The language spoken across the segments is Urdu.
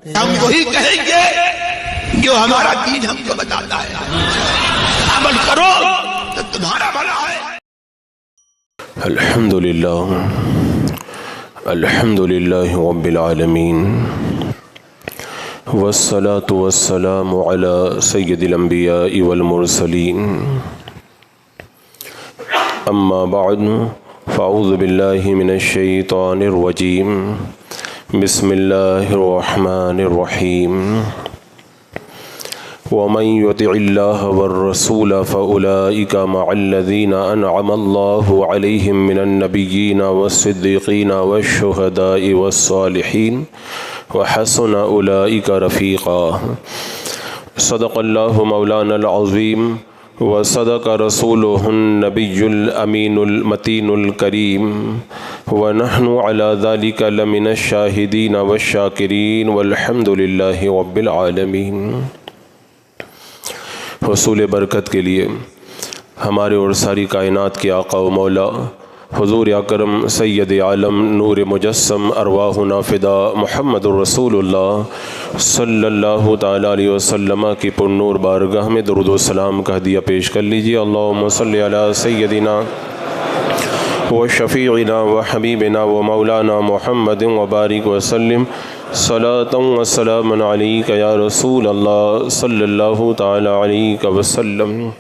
ہم وہی کہیں گے جو ہمارا دین ہم کو بتاتا ہے، عمل کرو تو تمہارا بھلا ہے۔ الحمدللہ رب العالمین والصلاة والسلام علی سید الانبیاء والمرسلین، اما بعد فاعوذ باللہ من الشیطان الرجیم، بسم اللہ الرحمن الرحیم، ومن يطع الله والرسول فأولئك مع الذين أنعم الله عليهم من النبيين والصديقين والشهداء والصالحين وحسن أولئك رفيقا۔ صدق الله مولانا العظيم وصدق رسوله النبي الأمين المتين الكريم، ونحن على ذلك لمن الشاهدين والشاكرين والحمد لله رب العالمين۔ حصول برکت کے لیے ہمارے اور ساری کائنات کے آقا و مولا حضور اکرم سید عالم نور مجسم ارواحنا فدا محمد الرسول اللہ صلی اللہ تعالیٰ علیہ وسلم کی پر نور بارگاہ میں درود و سلام کا ہدیہ پیش کر لیجیے۔ اللہم صلی علی سیدنا و شفیعنا و حبیبنا و مولانا محمد وبارک وسلم، صلاۃ و سلام علیک یا رسول اللہ صلی اللہ تعالی علیہ وسلم۔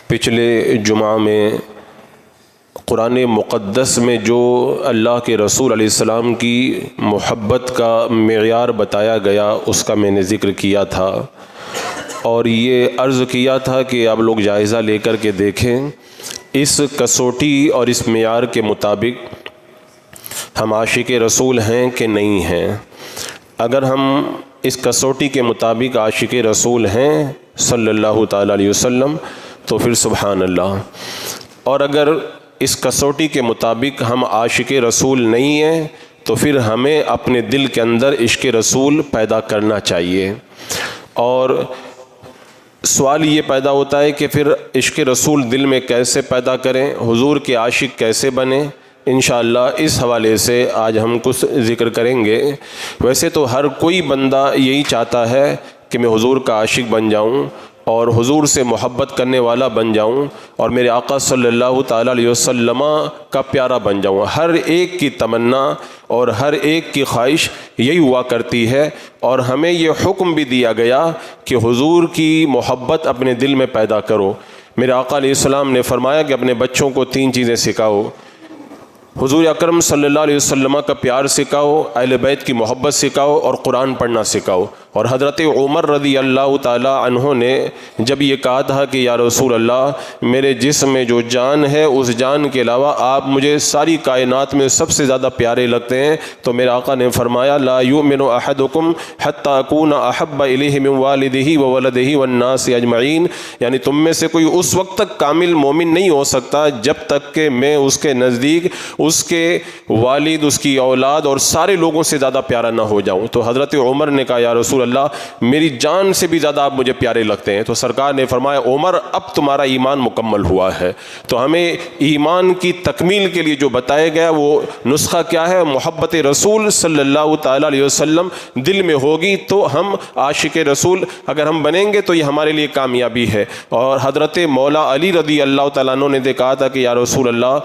پچھلے جمعہ میں قرآن مقدس میں جو اللہ کے رسول علیہ السلام کی محبت کا معیار بتایا گیا اس کا میں نے ذکر کیا تھا، اور یہ عرض کیا تھا کہ آپ لوگ جائزہ لے کر کے دیکھیں اس کسوٹی اور اس معیار کے مطابق ہم عاشق رسول ہیں کہ نہیں ہیں۔ اگر ہم اس کسوٹی کے مطابق عاشق رسول ہیں صلی اللہ تعالیٰ علیہ وسلم تو پھر سبحان اللہ، اور اگر اس کسوٹی کے مطابق ہم عاشق رسول نہیں ہیں تو پھر ہمیں اپنے دل کے اندر عشق رسول پیدا کرنا چاہیے۔ اور سوال یہ پیدا ہوتا ہے کہ پھر عشق رسول دل میں کیسے پیدا کریں، حضور کے عاشق کیسے بنیں؟ انشاءاللہ اس حوالے سے آج ہم کچھ ذکر کریں گے۔ ویسے تو ہر کوئی بندہ یہی چاہتا ہے کہ میں حضور کا عاشق بن جاؤں اور حضور سے محبت کرنے والا بن جاؤں اور میرے آقا صلی اللہ تعالیٰ علیہ وسلم کا پیارا بن جاؤں۔ ہر ایک کی تمنا اور ہر ایک کی خواہش یہی ہوا کرتی ہے، اور ہمیں یہ حکم بھی دیا گیا کہ حضور کی محبت اپنے دل میں پیدا کرو۔ میرے آقا علیہ السلام نے فرمایا کہ اپنے بچوں کو 3 چیزیں سکھاؤ، حضور اکرم صلی اللہ علیہ وسلم کا پیار سکھاؤ، اہل بیت کی محبت سکھاؤ اور قرآن پڑھنا سکھاؤ۔ اور حضرت عمر رضی اللہ تعالی عنہ نے جب یہ کہا تھا کہ یا رسول اللہ، میرے جسم میں جو جان ہے اس جان کے علاوہ آپ مجھے ساری کائنات میں سب سے زیادہ پیارے لگتے ہیں، تو میرے آقا نے فرمایا لا یؤمن احدکم حتی اکون احب الیہ من والدہ وولدہ والناس اجمعین، یعنی تم میں سے کوئی اس وقت تک کامل مومن نہیں ہو سکتا جب تک کہ میں اس کے نزدیک اس کے والد، اس کی اولاد اور سارے لوگوں سے زیادہ پیارا نہ ہو جاؤں۔ تو حضرت عمر نے کہا یا رسول اللہ، میری جان سے بھی زیادہ آپ مجھے پیارے لگتے ہیں۔ تو سرکار نے فرمایا عمر اب تمہارا ایمان مکمل ہوا ہے۔ تو ہمیں ایمان کی تکمیل کے لیے جو بتایا گیا وہ نسخہ کیا ہے؟ محبت رسول صلی اللہ تعالیٰ علیہ وسلم دل میں ہوگی تو ہم عاشق رسول اگر ہم بنیں گے تو یہ ہمارے لیے کامیابی ہے۔ اور حضرت مولا علی رضی اللہ تعالیٰ عنہ نے کہا تھا کہ یا رسول اللہ،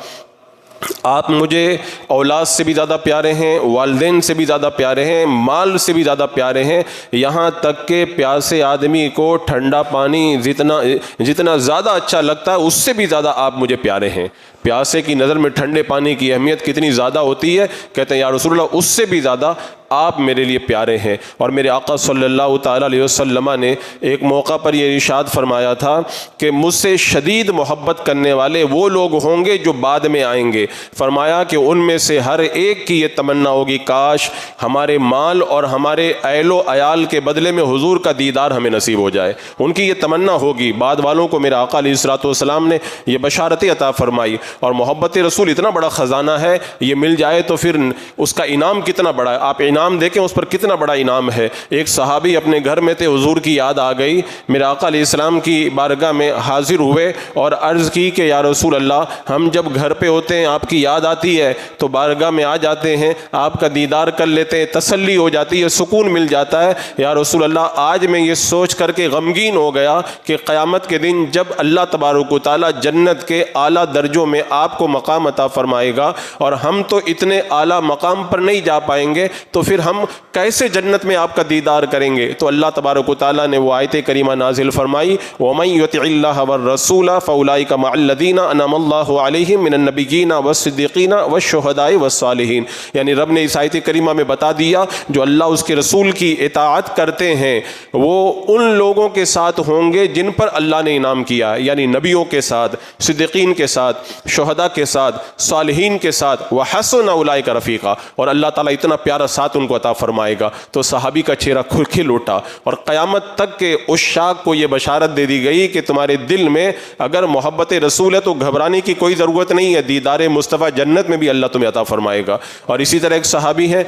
آپ مجھے اولاد سے بھی زیادہ پیارے ہیں، والدین سے بھی زیادہ پیارے ہیں، مال سے بھی زیادہ پیارے ہیں، یہاں تک کہ پیاسے آدمی کو ٹھنڈا پانی جتنا زیادہ اچھا لگتا ہے اس سے بھی زیادہ آپ مجھے پیارے ہیں۔ پیاسے کی نظر میں ٹھنڈے پانی کی اہمیت کتنی زیادہ ہوتی ہے، کہتے ہیں یا رسول اللہ اس سے بھی زیادہ آپ میرے لیے پیارے ہیں۔ اور میرے آقا صلی اللہ تعالیٰ علیہ وسلم نے ایک موقع پر یہ ارشاد فرمایا تھا کہ مجھ سے شدید محبت کرنے والے وہ لوگ ہوں گے جو بعد میں آئیں گے۔ فرمایا کہ ان میں سے ہر ایک کی یہ تمنا ہوگی کاش ہمارے مال اور ہمارے اہل و عیال کے بدلے میں حضور کا دیدار ہمیں نصیب ہو جائے۔ ان کی یہ تمنا ہوگی۔ بعد والوں کو میرے آقا علیہ الصلوۃ والسلام نے یہ بشارت عطا فرمائی۔ اور محبت رسول اتنا بڑا خزانہ ہے، یہ مل جائے تو پھر اس کا انعام کتنا بڑا ہے. آپ انعام دیکھیں اس پر کتنا بڑا انعام ہے. ایک صحابی اپنے گھر میں تھے، حضور کی یاد آ گئی، میرے آقا علیہ السلام کی بارگاہ میں حاضر ہوئے اور عرض کی کہ یا رسول اللہ، ہم جب گھر پہ ہوتے ہیں آپ کی یاد آتی ہے تو بارگاہ میں آ جاتے ہیں، آپ کا دیدار کر لیتے ہیں، تسلی ہو جاتی ہے، سکون مل جاتا ہے. یا رسول اللہ، آج میں یہ سوچ کر کے غمگین ہو گیا کہ قیامت کے دن جب اللہ تبارک و تعالیٰ جنت کے اعلیٰ درجوں میں آپ کو مقام عطا فرمائے گا اور ہم تو اتنے اعلیٰ مقام پر نہیں جا پائیں گے، تو پھر ہم کیسے جنت میں آپ کا دیدار کریں گے؟ تو اللہ تبارک و تعالیٰ نے وہ آیت کریمہ نازل فرمائی، وَمَن يُطِعِ اللَّهَ وَالرَّسُولَ فَأُولَٰئِكَ مَعَ الَّذِينَ أَنْعَمَ اللَّهُ عَلَيْهِم مِّنَ النَّبِيِّينَ وَالصِّدِّيقِينَ وَالشُّهَدَاءِ وَالصَّالِحِينَ. یعنی رب نے اس آیت کریمہ میں بتا دیا جو اللہ اس کے رسول کی اطاعت کرتے ہیں وہ ان لوگوں کے ساتھ ہوں گے جن پر اللہ نے انعام کیا، یعنی نبیوں کے ساتھ، صدیقین کے ساتھ، شہداء کے ساتھ، صالحین کے ساتھ، وحسن اولئک رفیقا، اور اللہ تعالیٰ اتنا پیارا ساتھ ان کو عطا فرمائے گا. تو صحابی کا چہرہ کھل اٹھا اور قیامت تک کے عشاق کو یہ بشارت دے دی گئی کہ تمہارے دل میں اگر محبت رسول ہے تو گھبرانے کی کوئی ضرورت نہیں ہے، دیدار مصطفیٰ جنت میں بھی اللہ تمہیں عطا فرمائے گا. اور اسی طرح ایک صحابی ہے،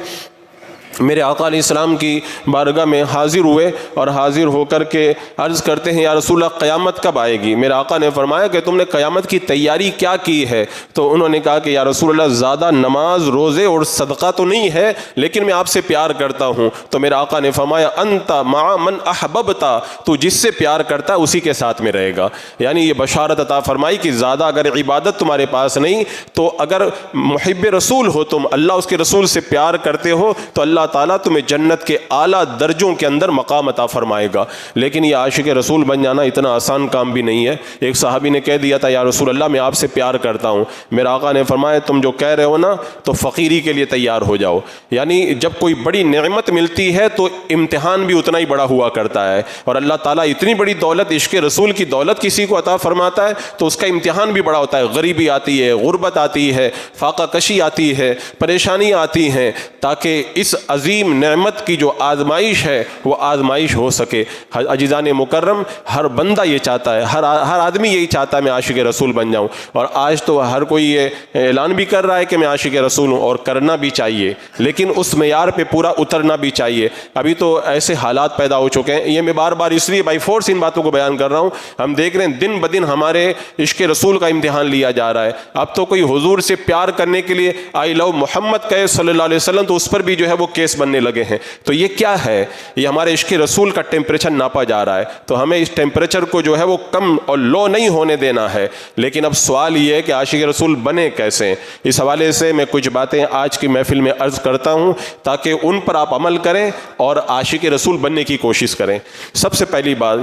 میرے آقا علیہ السلام کی بارگاہ میں حاضر ہوئے اور حاضر ہو کر کے عرض کرتے ہیں یا رسول اللہ قیامت کب آئے گی؟ میرے آقا نے فرمایا کہ تم نے قیامت کی تیاری کیا کی ہے؟ تو انہوں نے کہا کہ یا رسول اللہ زیادہ نماز، روزے اور صدقہ تو نہیں ہے لیکن میں آپ سے پیار کرتا ہوں. تو میرے آقا نے فرمایا انت مع من احببتا، تو جس سے پیار کرتا ہے اسی کے ساتھ میں رہے گا. یعنی یہ بشارت عطا فرمائی کہ زیادہ اگر عبادت تمہارے پاس نہیں تو اگر محب رسول ہو تم، اللہ اس کے رسول سے پیار کرتے ہو تو اللہ تعالیٰ تمہیں جنت کے اعلیٰ درجوں کے اندر مقام عطا فرمائے گا. لیکن یہ عاشق رسول بن جانا اتنا آسان کام بھی نہیں ہے. ایک صحابی نے کہہ دیا تھا یا رسول اللہ میں آپ سے پیار کرتا ہوں. میرے آقا نے فرمایا تم جو کہہ رہے ہو نا تو فقیری کے لیے تیار ہو جاؤ. یعنی جب کوئی بڑی نعمت ملتی ہے تو امتحان بھی اتنا ہی بڑا ہوا کرتا ہے، اور اللہ تعالیٰ اتنی بڑی دولت، عشق رسول کی دولت کسی کو عطا فرماتا ہے تو اس کا امتحان بھی بڑا ہوتا ہے. غریبی آتی ہے، غربت آتی ہے، فاقہ کشی آتی ہے، پریشانی آتی ہیں، تاکہ اس عظیم نعمت کی جو آزمائش ہے وہ آزمائش ہو سکے. عزیزان مکرم، ہر بندہ یہ چاہتا ہے، ہر آدمی یہی چاہتا ہے میں عاشق رسول بن جاؤں. اور آج تو ہر کوئی یہ اعلان بھی کر رہا ہے کہ میں عاشق رسول ہوں، اور کرنا بھی چاہیے، لیکن اس معیار پہ پورا اترنا بھی چاہیے. ابھی تو ایسے حالات پیدا ہو چکے ہیں، یہ میں بار بار اس لیے بائی فورس ان باتوں کو بیان کر رہا ہوں. ہم دیکھ رہے ہیں دن بدن ہمارے عشق رسول کا امتحان لیا جا رہا ہے. اب تو کوئی حضور سے پیار کرنے کے لیے آئی لو محمد کہے صلی اللہ علیہ وسلم تو اس پر بھی جو ہے وہ کیس بننے لگے ہیں. تو یہ کیا ہے؟ یہ ہمارے عشق رسول کا ٹیمپریچر ناپا جا رہا ہے. تو ہمیں اس ٹیمپریچر کو جو ہے وہ کم اور لو نہیں ہونے دینا ہے. لیکن اب سوال یہ ہے کہ عاشق رسول بنے کیسے؟ اس حوالے سے میں کچھ باتیں آج کی محفل میں عرض کرتا ہوں تاکہ ان پر آپ عمل کریں اور عاشق رسول بننے کی کوشش کریں. سب سے پہلی بات،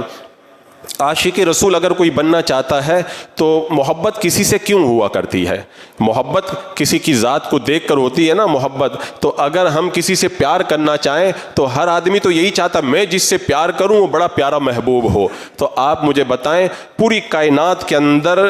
عاشق رسول اگر کوئی بننا چاہتا ہے تو محبت کسی سے کیوں ہوا کرتی ہے؟ محبت کسی کی ذات کو دیکھ کر ہوتی ہے نا محبت. تو اگر ہم کسی سے پیار کرنا چاہیں تو ہر آدمی تو یہی چاہتا میں جس سے پیار کروں وہ بڑا پیارا محبوب ہو. تو آپ مجھے بتائیں پوری کائنات کے اندر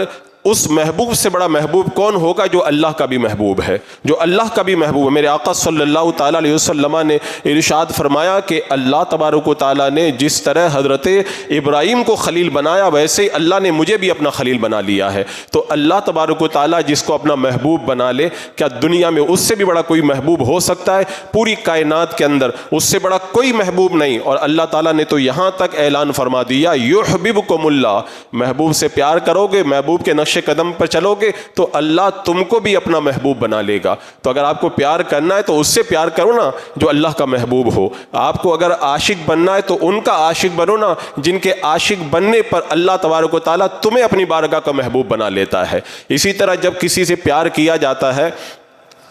اس محبوب سے بڑا محبوب کون ہوگا جو اللہ کا بھی محبوب ہے، جو اللہ کا بھی محبوب ہے؟ میرے آقا صلی اللہ تعالیٰ علیہ وسلم نے ارشاد فرمایا کہ اللہ تبارک و تعالیٰ نے جس طرح حضرت ابراہیم کو خلیل بنایا ویسے ہی اللہ نے مجھے بھی اپنا خلیل بنا لیا ہے. تو اللہ تبارک و تعالیٰ جس کو اپنا محبوب بنا لے، کیا دنیا میں اس سے بھی بڑا کوئی محبوب ہو سکتا ہے؟ پوری کائنات کے اندر اس سے بڑا کوئی محبوب نہیں. اور اللہ تعالیٰ نے تو یہاں تک اعلان فرما دیا یحببکم اللہ، محبوب سے پیار کرو گے، محبوب کے نقش قدم پر چلو گے تو اللہ تم کو بھی اپنا محبوب بنا لے گا. تو اگر آپ کو پیار کرنا ہے تو اس سے پیار کرو نا جو اللہ کا محبوب ہو. آپ کو اگر عاشق بننا ہے تو ان کا عاشق بنو نا جن کے عاشق بننے پر اللہ تبارک و تعالیٰ تمہیں اپنی بارگاہ کا محبوب بنا لیتا ہے. اسی طرح جب کسی سے پیار کیا جاتا ہے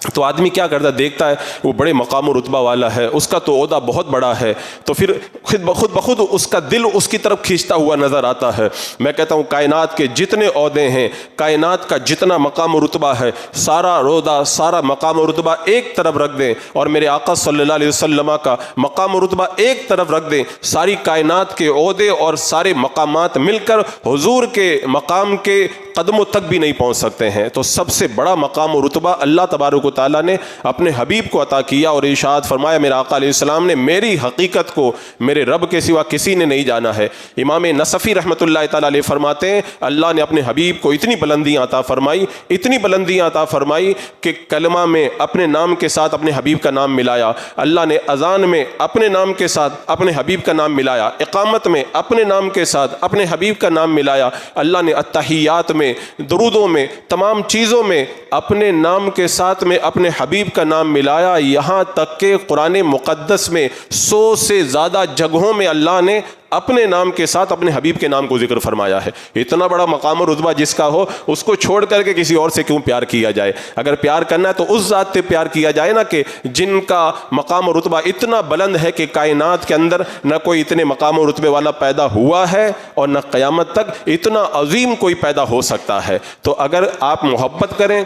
تو آدمی کیا کرتا ہے؟ دیکھتا ہے وہ بڑے مقام و رتبہ والا ہے، اس کا تو عہدہ بہت بڑا ہے، تو پھر خود بخود اس کا دل اس کی طرف کھینچتا ہوا نظر آتا ہے. میں کہتا ہوں کائنات کے جتنے عہدے ہیں، کائنات کا جتنا مقام و رتبہ ہے، سارا عہدہ، سارا مقام و رتبہ ایک طرف رکھ دیں اور میرے آقا صلی اللہ علیہ وسلم کا مقام و رتبہ ایک طرف رکھ دیں. ساری کائنات کے عہدے اور سارے مقامات مل کر حضور کے مقام کے قدموں تک بھی نہیں پہنچ سکتے ہیں۔ تو سب سے بڑا مقام و رتبہ اللہ تبارک و تعالیٰ نے اپنے حبیب کو عطا کیا اور ارشاد فرمایا میرے آقا علیہ السلام نے میری حقیقت کو میرے رب کے سوا کسی نے نہیں جانا ہے۔ امام نصفی رحمۃ اللہ تعالیٰ علیہ فرماتے ہیں اللہ نے اپنے حبیب کو اتنی بلندیاں عطا فرمائی، اتنی بلندیاں عطا فرمائی کہ کلمہ میں اپنے نام کے ساتھ اپنے حبیب کا نام ملایا، اللہ نے اذان میں اپنے نام کے ساتھ اپنے حبیب کا نام ملایا، اقامت میں اپنے نام کے ساتھ اپنے حبیب کا نام ملایا، اللہ نے التحیات میں، درودوں میں، تمام چیزوں میں اپنے نام کے ساتھ میں اپنے حبیب کا نام ملایا، یہاں تک کہ قرآن مقدس میں 100 سے زیادہ جگہوں میں اللہ نے اپنے نام کے ساتھ اپنے حبیب کے نام کو ذکر فرمایا ہے۔ اتنا بڑا مقام و رتبہ جس کا ہو اس کو چھوڑ کر کے کسی اور سے کیوں پیار کیا جائے؟ اگر پیار کرنا ہے تو اس ذات سے پیار کیا جائے نا کہ جن کا مقام و رتبہ اتنا بلند ہے کہ کائنات کے اندر نہ کوئی اتنے مقام و رتبے والا پیدا ہوا ہے اور نہ قیامت تک اتنا عظیم کوئی پیدا ہو سکتا ہے۔ تو اگر آپ محبت کریں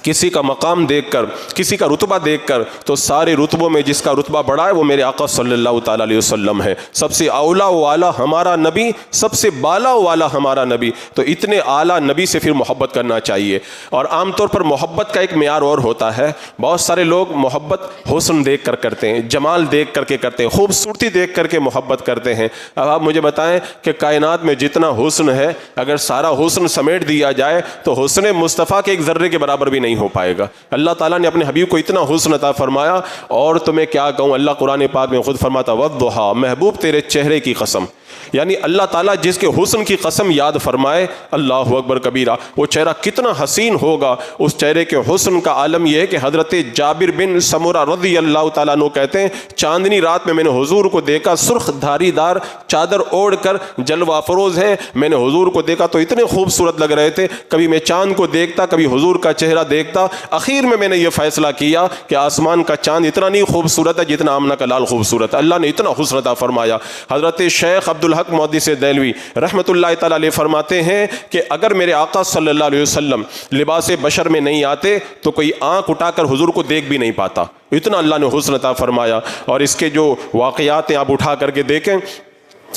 کسی کا مقام دیکھ کر، کسی کا رتبہ دیکھ کر، تو سارے رتبوں میں جس کا رتبہ بڑا ہے وہ میرے آقا صلی اللہ تعالیٰ علیہ وسلم ہے۔ سب سے اولا والا ہمارا نبی، سب سے بالا والا ہمارا نبی، تو اتنے اعلیٰ نبی سے پھر محبت کرنا چاہیے۔ اور عام طور پر محبت کا ایک معیار اور ہوتا ہے، بہت سارے لوگ محبت حسن دیکھ کر کرتے ہیں، جمال دیکھ کر کے کرتے ہیں، خوبصورتی دیکھ کر کے محبت کرتے ہیں۔ اب آپ مجھے بتائیں کہ کائنات میں جتنا حسن ہے اگر سارا حسن سمیٹ دیا جائے تو حسن مصطفیٰ کے ایک ذرے کے برابر بھی نہیں ہو پائے گا۔ اللہ تعالیٰ نے اپنے حبیب کو اتنا حسن عطا فرمایا، اور تمہیں کیا کہوں، اللہ قرآن پاک میں خود فرماتا والضحیٰ، محبوب تیرے چہرے کی قسم، یعنی اللہ تعالیٰ جس کے حسن کی قسم یاد فرمائے، اللہ اکبر کبیرہ، وہ چہرہ کتنا حسین ہوگا۔ اس چہرے کے حسن کا عالم یہ ہے کہ حضرت جابر بن سمرہ رضی اللہ تعالیٰ عنہ کہتے ہیں چاندنی رات میں نے حضور کو دیکھا، سرخ دھاری دار چادر اوڑھ کر جلوہ افروز ہیں، میں نے حضور کو دیکھا تو اتنے خوبصورت لگ رہے تھے، کبھی میں چاند کو دیکھتا کبھی حضور کا چہرہ دیکھتا، اخیر میں نے یہ فیصلہ کیا کہ آسمان کا چاند اتنا نہیں خوبصورت ہے جتنا آمنہ کا لال خوبصورت ہے۔ اللہ نے اتنا حسن عطا فرمایا۔ حضرت شیخ عبدالحق محدث دہلوی رحمۃ اللہ تعالیٰ علیہ فرماتے ہیں کہ اگر میرے آقا صلی اللہ علیہ وسلم لباس بشر میں نہیں آتے تو کوئی آنکھ اٹھا کر حضور کو دیکھ بھی نہیں پاتا، اتنا اللہ نے حسن عطا فرمایا۔ اور اس کے جو واقعات ہیں آپ اٹھا کر کے دیکھیں،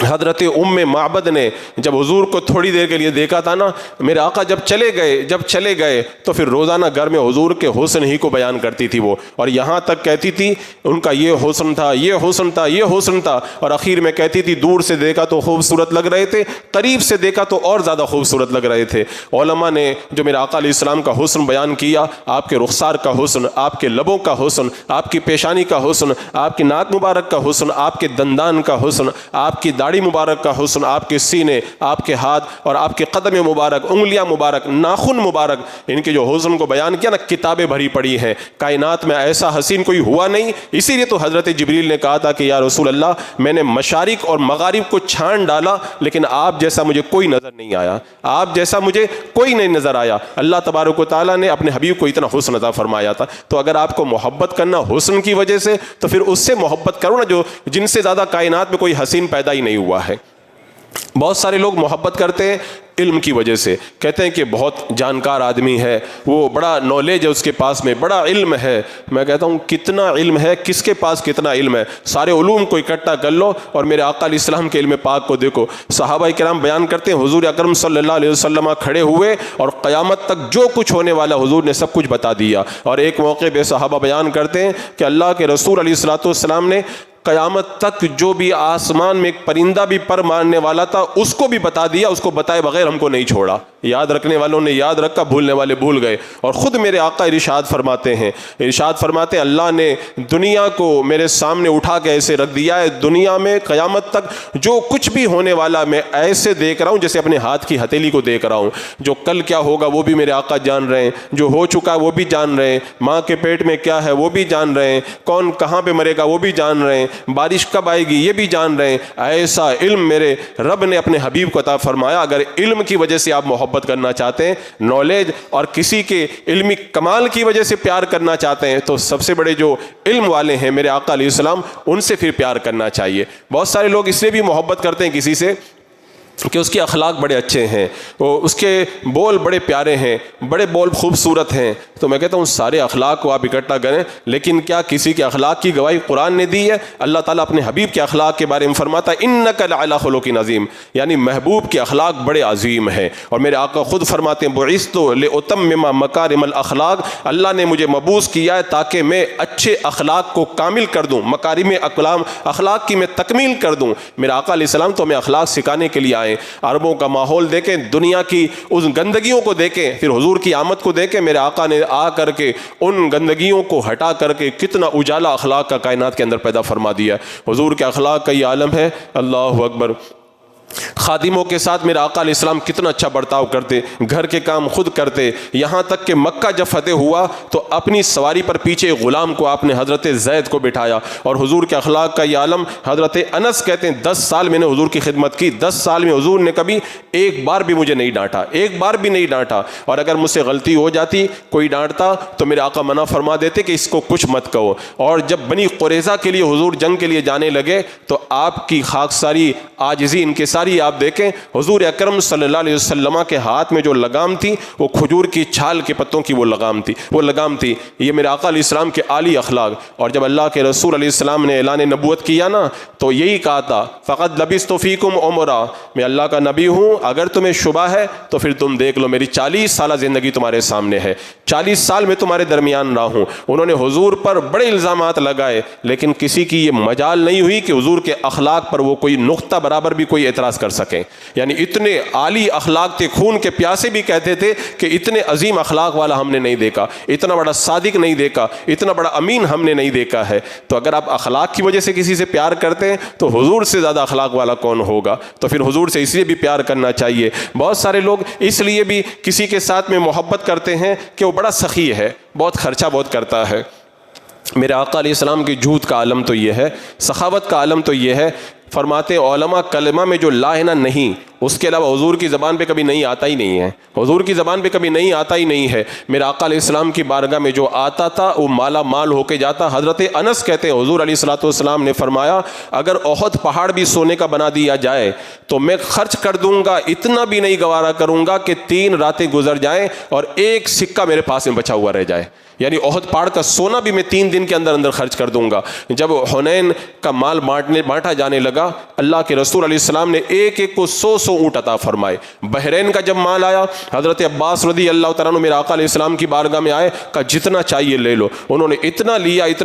حضرت ام معبد نے جب حضور کو تھوڑی دیر کے لیے دیکھا تھا نا، میرے آقا جب چلے گئے تو پھر روزانہ گھر میں حضور کے حسن ہی کو بیان کرتی تھی وہ، اور یہاں تک کہتی تھی ان کا یہ حسن تھا، یہ حسن تھا، یہ حسن تھا، اور اخیر میں کہتی تھی دور سے دیکھا تو خوبصورت لگ رہے تھے، قریب سے دیکھا تو اور زیادہ خوبصورت لگ رہے تھے۔ علماء نے جو میرے آقا علیہ السلام کا حسن بیان کیا، آپ کے رخسار کا حسن، آپ کے لبوں کا حسن، آپ کی پیشانی کا حسن، آپ کی ناک مبارک کا حسن، آپ کے دندان کا حسن، آپ کی داڑھی مبارک کا حسن، آپ کے سینے، آپ کے ہاتھ اور آپ کے قدم مبارک، انگلیاں مبارک، ناخن مبارک، ان کے جو حسن کو بیان کیا نا، کتابیں بھری پڑی ہیں، کائنات میں ایسا حسین کوئی ہوا نہیں۔ اسی لیے تو حضرت جبریل نے کہا تھا کہ یا رسول اللہ میں نے مشارق اور مغارب کو چھان ڈالا لیکن آپ جیسا مجھے کوئی نظر نہیں آیا، آپ جیسا مجھے کوئی نہیں نظر آیا۔ اللہ تبارک و تعالیٰ نے اپنے حبیب کو اتنا حسن عطا فرمایا تھا۔ تو اگر آپ کو محبت کرنا حسن کی وجہ سے تو پھر اس سے محبت کرو نا جو جن سے زیادہ کائنات میں کوئی حسین پیدا ہی نہیں ہوا ہے۔ بہت سارے لوگ محبت کرتے ہیں علم کی وجہ سے، کہتے ہیں کہ بہت جانکار آدمی ہے، وہ بڑا نالج ہے اس کے پاس میں، بڑا علم ہے۔ میں کہتا ہوں کتنا علم ہے، کس کے پاس کتنا علم ہے؟ سارے علوم کو اکٹھا کر لو اور میرے آقا علیہ السلام کے علم پاک کو دیکھو۔ صحابہ کرام بیان کرتے ہیں حضور اکرم صلی اللہ علیہ وسلم کھڑے ہوئے اور قیامت تک جو کچھ ہونے والا حضور نے سب کچھ بتا دیا۔ اور ایک موقع پہ صحابہ بیان کرتے ہیں کہ اللہ کے رسول علیہ الصلوۃ والسلام نے قیامت تک جو بھی آسمان میں ایک پرندہ بھی پر مارنے والا تھا اس کو بھی بتا دیا، اس کو بتائے بغیر ہم کو نہیں چھوڑا۔ یاد رکھنے والوں نے یاد رکھا، بھولنے والے بھول گئے۔ اور خود میرے آقا ارشاد فرماتے ہیں اللہ نے دنیا کو میرے سامنے اٹھا کے ایسے رکھ دیا ہے، دنیا میں قیامت تک جو کچھ بھی ہونے والا میں ایسے دیکھ رہا ہوں جیسے اپنے ہاتھ کی ہتھیلی کو دیکھ رہا ہوں۔ جو کل کیا ہوگا وہ بھی میرے آقا جان رہے ہیں، جو ہو چکا وہ بھی جان رہے ہیں، ماں کے پیٹ میں کیا ہے وہ بھی جان رہے ہیں، کون کہاں پہ مرے گا وہ بھی جان رہے ہیں، بارش کب آئے گی یہ بھی جان رہے ہیں۔ ایسا علم میرے رب نے اپنے حبیب کو عطا فرمایا۔ اگر علم کی وجہ سے آپ محبت کرنا چاہتے ہیں، نالج اور کسی کے علمی کمال کی وجہ سے پیار کرنا چاہتے ہیں، تو سب سے بڑے جو علم والے ہیں میرے آقا علیہ السلام، ان سے پھر پیار کرنا چاہیے۔ بہت سارے لوگ اس لیے بھی محبت کرتے ہیں کسی سے کہ اس کے اخلاق بڑے اچھے ہیں، اس کے بول بڑے پیارے ہیں، بڑے بول خوبصورت ہیں، تو میں کہتا ہوں سارے اخلاق کو آپ اکٹھا کریں، لیکن کیا کسی کے اخلاق کی گواہی قرآن نے دی ہے؟ اللہ تعالیٰ اپنے حبیب کے اخلاق کے بارے میں فرماتا ہے انک لعلی خلق عظیم، یعنی محبوب کے اخلاق بڑے عظیم ہیں۔ اور میرے آقا خود فرماتے ہیں بعثت لاتمم مکارم الاخلاق، اللہ نے مجھے مبعوث کیا ہے تاکہ میں اچھے اخلاق کو کامل کر دوں، مکارم اخلاق کی میں تکمیل کر دوں۔ میرے آقا علیہ السلام تو ہمیں اخلاق سکھانے کے لیے آئے۔ عربوں کا ماحول دیکھیں، دنیا کی اس گندگیوں کو دیکھیں، پھر حضور کی آمد کو دیکھیں، میرے آقا نے آ کر کے ان گندگیوں کو ہٹا کر کے کتنا اجالا اخلاق کا کائنات کے اندر پیدا فرما دیا ہے۔ حضور کے اخلاق کا یہ عالم ہے، اللہ اکبر۔ خادموں کے ساتھ میرے آقا علیہ السلام کتنا اچھا برتاؤ کرتے، گھر کے کام خود کرتے، یہاں تک کہ مکہ جب فتح ہوا تو اپنی سواری پر پیچھے غلام کو آپ نے حضرت زید کو بٹھایا۔ اور حضور کے اخلاق کا یہ عالم، حضرت انس کہتے ہیں 10 سال میں نے حضور کی خدمت کی، 10 سال میں حضور نے کبھی ایک بار بھی مجھے نہیں ڈانٹا، ایک بار بھی نہیں ڈانٹا، اور اگر مجھ سے غلطی ہو جاتی کوئی ڈانٹتا تو میرے آقا منع فرما دیتے کہ اس کو کچھ مت کہو۔ اور جب بنی قریظہ کے لیے حضور جنگ کے لیے جانے لگے تو آپ کی خاکساری، عاجزی، انکساری آپ دیکھیں، حضور اکرم صلی اللہ علیہ وسلم کے ہاتھ میں جو لگام تھی وہ کھجور کی چھال کے پتوں کی وہ لگام تھی۔ یہ میرے آقا علیہ السلام کے عالی اخلاق۔ اور جب اللہ کے رسول علیہ السلام نے اعلان نبوت کیا نا تو یہی کہا تھا فقط لبثت فیکم عمرا، میں اللہ کا نبی ہوں، اگر تمہیں شبہ ہے تو پھر تم دیکھ لو، میری 40 سالہ زندگی تمہارے سامنے ہے، 40 سال میں تمہارے درمیان رہا ہوں۔ انہوں نے حضور پر بڑے الزامات لگائے لیکن کسی کی یہ مجال نہیں ہوئی کہ حضور کے اخلاق پر وہ کوئی نقطہ برابر بھی کوئی اعتراض کر سکے۔ یعنی اتنے عالی اخلاق تھے، خون کے پیاسے بھی کہتے تھے کہ اتنے عظیم اخلاق والا ہم نے نہیں دیکھا، اتنا بڑا صادق نہیں دیکھا، اتنا بڑا امین ہم نے نہیں دیکھا ہے۔ تو اگر آپ اخلاق کی وجہ سے کسی سے پیار کرتے ہیں تو حضور سے زیادہ اخلاق والا کون ہوگا؟ تو پھر حضور سے اس لیے بھی پیار کرنا چاہیے۔ بہت سارے لوگ اس لیے بھی کسی کے ساتھ میں محبت کرتے ہیں کہ وہ بڑا سخی ہے، بہت خرچہ بہت کرتا ہے۔ میرے آقا علیہ السلام کی جود کا عالم تو یہ ہے، سخاوت کا عالم تو یہ ہے۔ فرماتے علماء کلمہ میں جو لا ہے نا نہیں، اس کے علاوہ حضور کی زبان پہ کبھی نہیں آتا ہی نہیں ہے، حضور کی زبان پہ کبھی نہیں آتا ہی نہیں ہے۔ میرے آقا علیہ السلام کی بارگاہ میں جو آتا تھا وہ مالا مال ہو کے جاتا۔ حضرت انس کہتے ہیں حضور علیہ الصلوۃ والسلام نے فرمایا اگر احد پہاڑ بھی سونے کا بنا دیا جائے تو میں خرچ کر دوں گا، اتنا بھی نہیں گوارا کروں گا کہ 3 راتیں گزر جائیں اور ایک سکہ میرے پاس میں بچا ہوا رہ جائے۔ یعنی احد پہاڑ کا سونا بھی میں 3 دن کے اندر اندر خرچ کر دوں گا۔ جب حنین کا مال بانٹا جانے لگا، اللہ کے رسول علیہ السلام نے ایک ایک کو 100 اونٹ عطا فرمائے۔ بحرین کا جب مال آیا، حضرت عباس رضی اللہ تعالیٰ عنہ میرے آقا علیہ السلام کی بارگاہ میں آئے، کہا جتنا چاہیے لے لو۔ انہوں نے اتنا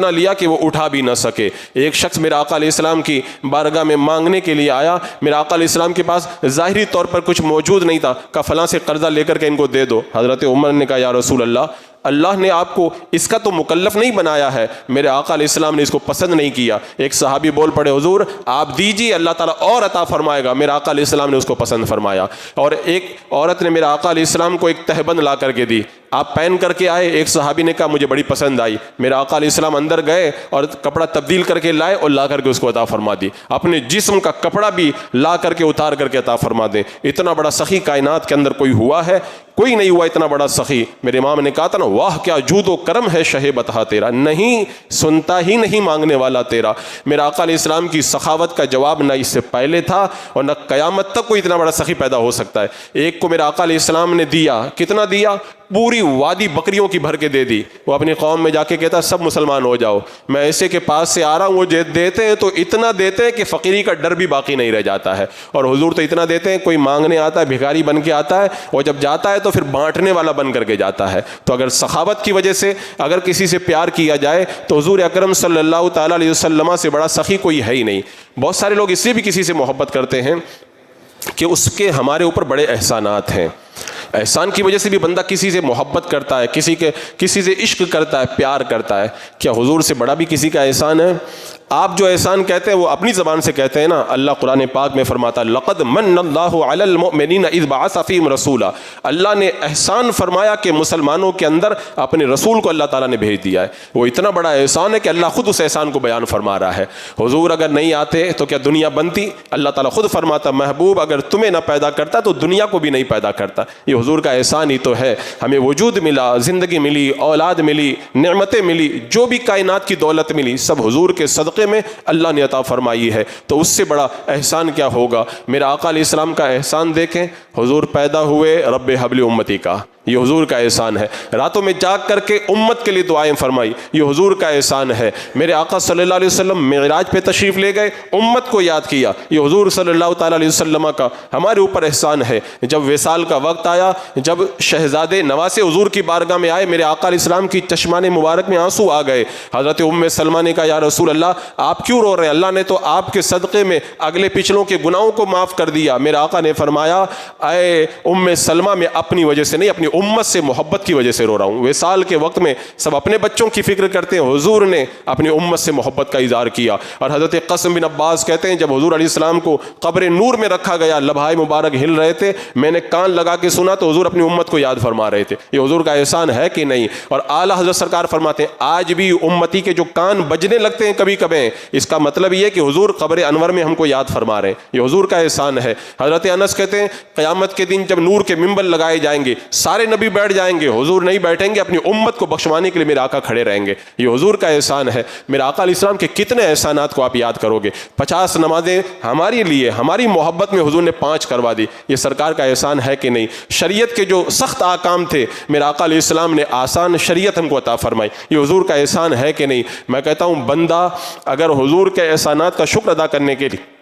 لیا کہ وہ اٹھا بھی نہ سکے۔ ایک شخص میرے آقا علیہ السلام کی بارگاہ میں مانگنے کے لیے آیا، میرے آقا علیہ السلام کے پاس ظاہری طور پر کچھ موجود نہیں تھا، کہا فلاں سے قرضہ لے کر کے ان کو دے دو۔ حضرت عمر نے کہا یا رسول اللہ نے آپ کو اس کا تو مکلف نہیں بنایا ہے، میرے آقا علیہ السلام نے اس کو پسند نہیں کیا۔ ایک صحابی بول پڑے حضور آپ دیجیے، اللہ تعالیٰ اور عطا فرمائے گا۔ میرے آقا علیہ السلام نے اس کو پسند فرمایا۔ اور ایک عورت نے میرے آقا علیہ السلام کو ایک تہبند لا کر کے دی، آپ پہن کر کے آئے، ایک صحابی نے کہا مجھے بڑی پسند آئی۔ میرے آقا علیہ السلام اندر گئے اور کپڑا تبدیل کر کے لائے اور لا کر کے اس کو عطا فرما دی۔ اپنے جسم کا کپڑا بھی لا کر کے اتار کر کے عطا فرما دیں۔ اتنا بڑا سخی کائنات کے اندر کوئی ہوا ہے؟ کوئی نہیں ہوا اتنا بڑا سخی۔ میرے امام نے کہا تھا نا واہ کیا جود و کرم ہے شہ بتہا تیرا، نہیں سنتا ہی نہیں مانگنے والا تیرا۔ میرے آقا علیہ السلام کی سخاوت کا جواب نہ اس سے پہلے تھا اور نہ قیامت تک کوئی اتنا بڑا سخی پیدا ہو سکتا ہے۔ ایک کو میرے آقا علیہ السلام نے دیا، کتنا دیا؟ پوری وادی بکریوں کی بھر کے دے دی۔ وہ اپنی قوم میں جا کے کہتا سب مسلمان ہو جاؤ، میں ایسے کے پاس سے آ رہا ہوں، وہ دیتے ہیں تو اتنا دیتے ہیں کہ فقیری کا ڈر بھی باقی نہیں رہ جاتا ہے۔ اور حضور تو اتنا دیتے ہیں، کوئی مانگنے آتا ہے بھکاری بن کے آتا ہے اور جب جاتا ہے تو پھر بانٹنے والا بن کر کے جاتا ہے۔ تو اگر سخاوت کی وجہ سے اگر کسی سے پیار کیا جائے تو حضور اکرم صلی اللہ تعالیٰ علیہ وسلم سے بڑا سخی کوئی ہے ہی نہیں۔ بہت سارے لوگ اس لیے بھی کسی سے محبت کرتے ہیں کہ اس کے ہمارے اوپر بڑے احسانات ہیں۔ احسان کی وجہ سے بھی بندہ کسی سے محبت کرتا ہے، کسی سے عشق کرتا ہے، پیار کرتا ہے۔ کیا حضور سے بڑا بھی کسی کا احسان ہے؟ آپ جو احسان کہتے ہیں وہ اپنی زبان سے کہتے ہیں نا، اللہ قرآن پاک میں فرماتا ہے لقد من اللہ علی المؤمنین اذ بعث فیہم رسولا، اللہ نے احسان فرمایا کہ مسلمانوں کے اندر اپنے رسول کو اللہ تعالیٰ نے بھیج دیا ہے۔ وہ اتنا بڑا احسان ہے کہ اللہ خود اس احسان کو بیان فرما رہا ہے۔ حضور اگر نہیں آتے تو کیا دنیا بنتی؟ اللہ تعالیٰ خود فرماتا محبوب اگر تمہیں نہ پیدا کرتا تو دنیا کو بھی نہیں پیدا کرتا۔ یہ حضور کا احسان ہی تو ہے، ہمیں وجود ملا، زندگی ملی، اولاد ملی، نعمتیں ملی، جو بھی کائنات کی دولت ملی سب حضور کے صدقے صدقے میں اللہ نے عطا فرمائی ہے، تو اس سے بڑا احسان کیا ہوگا۔ میرے آقا علیہ السلام کا احسان دیکھیں، حضور پیدا ہوئے، رب حبلی امتی کا، یہ حضور کا احسان ہے۔ راتوں میں جاگ کر کے امت کے لیے دعائیں فرمائی، یہ حضور کا احسان ہے۔ میرے آقا صلی اللہ علیہ وسلم معراج پہ تشریف لے گئے، امت کو یاد کیا، یہ حضور صلی اللہ تعالیٰ علیہ وسلم کا ہمارے اوپر احسان ہے۔ جب وصال کا وقت آیا، جب شہزادے نواسے حضور کی بارگاہ میں آئے، میرے آقا علیہ السلام کی چشمان مبارک میں آنسو آ گئے۔ حضرت ام سلمہ نے کہا یا رسول اللہ آپ کیوں رو رہے ہیں؟ اللہ نے تو آپ کے صدقے میں اگلے پچھلوں کے گناہوں کو معاف کر دیا۔ میرے آقا نے فرمایا اے ام سلمہ، میں اپنی وجہ سے نہیں، اپنی امت سے محبت کی وجہ سے رو رہا ہوں۔ وصال کے وقت میں سب اپنے بچوں کی فکر کرتے ہیں، حضور نے اپنی امت سے محبت کا اظہار کیا۔ اور حضرت قاسم بن عباس کہتے ہیں جب حضور علیہ السلام کو قبر نور میں رکھا گیا، لبھائے مبارک ہل رہے تھے، میں نے کان لگا کے سنا تو حضور اپنی امت کو یاد فرما رہے تھے۔ یہ حضور کا احسان ہے کہ نہیں؟ اور اعلیٰ حضرت سرکار فرماتے ہیں آج بھی امتی کے جو کان بجنے لگتے ہیں کبھی کبھی، اس کا مطلب یہ کہ حضور قبر انور میں ہم کو یاد فرما رہے ہیں، یہ حضور کا احسان ہے۔ حضرت انس کہتے ہیں قیامت کے دن جب نور کے منبر لگائے جائیں گے، سارے نبی بیٹھ جائیں گے، حضور نہیں بیٹھیں گے، اپنی امت کو بخشوانے کے لیے میرے آقا کھڑے رہیں گے، یہ حضور کا احسان ہے۔ میرے آقا علیہ السلام کے کتنے احسانات کو آپ یاد کرو گے؟ 50 نمازیں ہمارے لیے، ہماری محبت میں حضور نے 5 کروا دی، یہ سرکار کا احسان ہے کہ نہیں؟ شریعت کے جو سخت احکام تھے میرے آقا علیہ السلام نے آسان شریعت ہم کو عطا فرمائی، یہ حضور کا احسان ہے کہ نہیں؟ میں کہتا ہوں بندہ اگر حضور کے احسانات کا شکر ادا کرنے کے لیے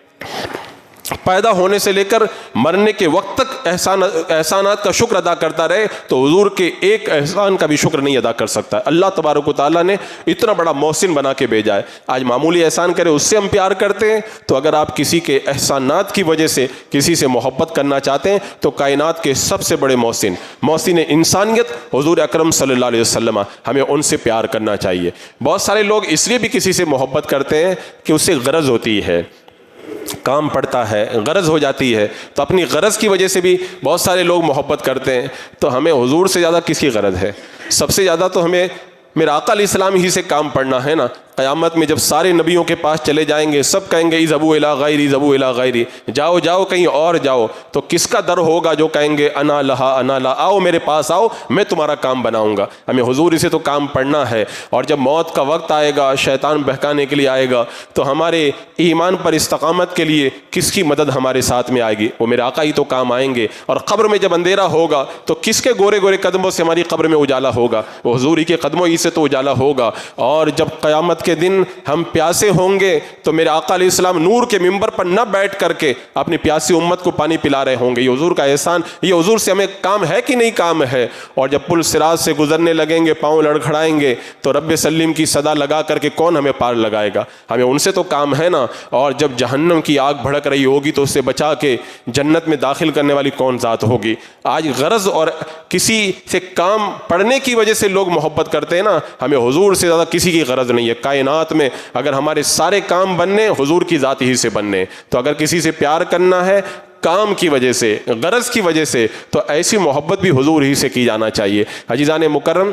پیدا ہونے سے لے کر مرنے کے وقت تک احسانات کا شکر ادا کرتا رہے تو حضور کے ایک احسان کا بھی شکر نہیں ادا کر سکتا۔ اللہ تبارک و تعالیٰ نے اتنا بڑا محسن بنا کے بھیجا ہے، آج معمولی احسان کرے اس سے ہم پیار کرتے ہیں، تو اگر آپ کسی کے احسانات کی وجہ سے کسی سے محبت کرنا چاہتے ہیں تو کائنات کے سب سے بڑے محسن انسانیت حضور اکرم صلی اللہ علیہ وسلم، ہمیں ان سے پیار کرنا چاہیے۔ بہت سارے لوگ اس لیے بھی کسی سے محبت کرتے ہیں کہ اس سے غرض ہوتی ہے، کام پڑتا ہے، غرض ہو جاتی ہے، تو اپنی غرض کی وجہ سے بھی بہت سارے لوگ محبت کرتے ہیں۔ تو ہمیں حضور سے زیادہ کس کی غرض ہے؟ سب سے زیادہ تو ہمیں میرے آقا علیہ السلام ہی سے کام پڑنا ہے نا۔ قیامت میں جب سارے نبیوں کے پاس چلے جائیں گے، سب کہیں گے اذهبوا الی غیری، اذهبوا الی غیری، جاؤ جاؤ کہیں اور جاؤ، تو کس کا در ہوگا جو کہیں گے انا لہا انا لا، آؤ میرے پاس آؤ، میں تمہارا کام بناؤں گا۔ ہمیں حضور سے تو کام پڑنا ہے، اور جب موت کا وقت آئے گا، شیطان بہکانے کے لیے آئے گا، تو ہمارے ایمان پر استقامت کے لیے کس کی مدد ہمارے ساتھ میں آئے گی؟ وہ میرے آقا ہی تو کام آئیں گے۔ اور قبر میں جب اندھیرا ہوگا تو کس کے گورے گورے قدموں سے ہماری قبر میں اجالا ہوگا؟ وہ حضور ہی کے قدموں ہی سے تو اجالا ہوگا۔ اور جب قیامت کے دن ہم پیاسے ہوں گے تو میرے آقا علیہ السلام نور کے منبر پر نہ بیٹھ کر کے اپنی پیاسی امت کو پانی پلا رہے ہوں گے، یہ حضور کا احسان، یہ حضور سے ہمیں کام ہے کہ نہیں کام ہے؟ اور جب پل صراط سے گزرنے لگیں گے، پاؤں لڑکھڑائیں گے تو رب سلیم کی صدا لگا کر کے کون ہمیں پار لگائے گا؟ ہمیں ان سے تو کام ہے نا۔ اور جب جہنم کی آگ بھڑک رہی ہوگی تو اس سے بچا کے جنت میں داخل کرنے والی کون ذات ہوگی؟ آج غرض اور کسی سے کام پڑنے کی وجہ سے لوگ محبت کرتے ہیں نا، ہمیں حضور سے زیادہ کسی کی غرض نہیں ہے۔ کائنات میں اگر ہمارے سارے کام بننے حضور کی ذات ہی سے بننے، تو اگر کسی سے پیار کرنا ہے کام کی وجہ سے، غرض کی وجہ سے، تو ایسی محبت بھی حضور ہی سے کی جانا چاہیے۔ عزیزان مکرم،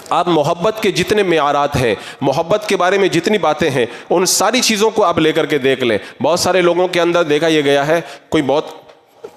آپ محبت کے جتنے معیارات ہیں، محبت کے بارے میں جتنی باتیں ہیں، ان ساری چیزوں کو آپ لے کر کے دیکھ لیں۔ بہت سارے لوگوں کے اندر دیکھا یہ گیا ہے، کوئی بہت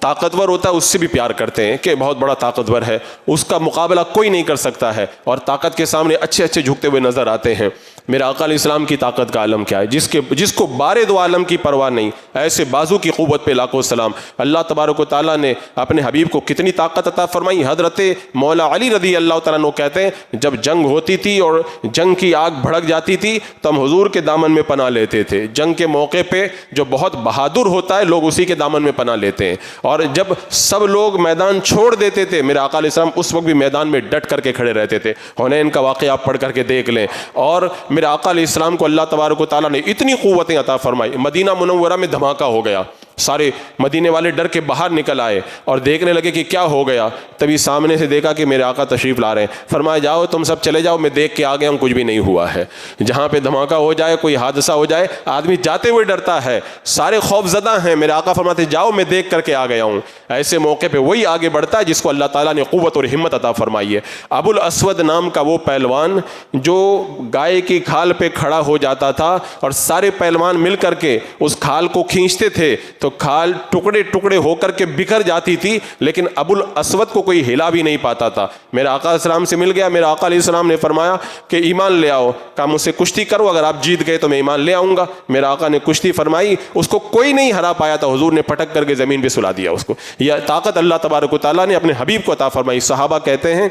طاقتور ہوتا ہے اس سے بھی پیار کرتے ہیں کہ بہت بڑا طاقتور ہے، اس کا مقابلہ کوئی نہیں کر سکتا ہے، اور طاقت کے سامنے اچھے اچھے جھکتے ہوئے نظر آتے ہیں۔ میرے آقا علیہ السلام کی طاقت کا عالم کیا ہے؟ جس کو بارے دو عالم کی پرواہ نہیں، ایسے بازو کی قوت پہ لاکھوں سلام۔ اللہ تبارک و تعالیٰ نے اپنے حبیب کو کتنی طاقت عطا فرمائی۔ حضرت مولا علی رضی اللہ تعالیٰ عنہ کہتے ہیں جب جنگ ہوتی تھی اور جنگ کی آگ بھڑک جاتی تھی تو ہم حضور کے دامن میں پناہ لیتے تھے۔ جنگ کے موقع پہ جو بہت بہادر ہوتا ہے لوگ اسی کے دامن میں پناہ لیتے ہیں، اور جب سب لوگ میدان چھوڑ دیتے تھے میرے آقا علیہ السلام اس وقت بھی میدان میں ڈٹ کر کے کھڑے رہتے تھے۔ حنین کا واقعہ آپ پڑھ کر کے دیکھ لیں۔ اور میرے آقا علیہ السلام کو اللہ تبارک و تعالیٰ نے اتنی قوتیں عطا فرمائی، مدینہ منورہ میں دھماکہ ہو گیا، سارے مدینے والے ڈر کے باہر نکل آئے اور دیکھنے لگے کہ کیا ہو گیا۔ تبھی سامنے سے دیکھا کہ میرے آقا تشریف لا رہے ہیں، فرمایا جاؤ تم سب چلے جاؤ، میں دیکھ کے آ گیا ہوں، کچھ بھی نہیں ہوا ہے۔ جہاں پہ دھماکہ ہو جائے، کوئی حادثہ ہو جائے، آدمی جاتے ہوئے ڈرتا ہے، سارے خوف زدہ ہیں، میرے آقا فرماتے جاؤ میں دیکھ کر کے آ گیا ہوں۔ ایسے موقع پہ وہی آگے بڑھتا ہے جس کو اللہ تعالیٰ نے قوت اور ہمت عطا فرمائی ہے۔ ابو الاسود نام کا وہ پہلوان جو گائے کی کھال پہ کھڑا ہو جاتا تھا اور سارے پہلوان مل کر کے اس کھال کو کھینچتے تھے تو تو کھال ٹکڑے ٹکڑے ہو کر کے بکھر جاتی تھی، لیکن ابو الاسود کو کوئی ہلا بھی نہیں پاتا تھا۔ میرا آقا علیہ السلام سے مل گیا، میرا آقا علیہ السلام نے فرمایا کہ ایمان لے آؤ، کہا مجھ سے کشتی کرو، اگر آپ جیت گئے تو میں ایمان لے آؤں گا۔ میرا آقا نے کشتی فرمائی، اس کو کوئی نہیں ہرا پایا تھا، حضور نے پٹک کر کے زمین پہ سلا دیا اس کو۔ یہ طاقت اللہ تبارک و تعالیٰ نے اپنے حبیب کو عطا فرمائی۔ صحابہ کہتے ہیں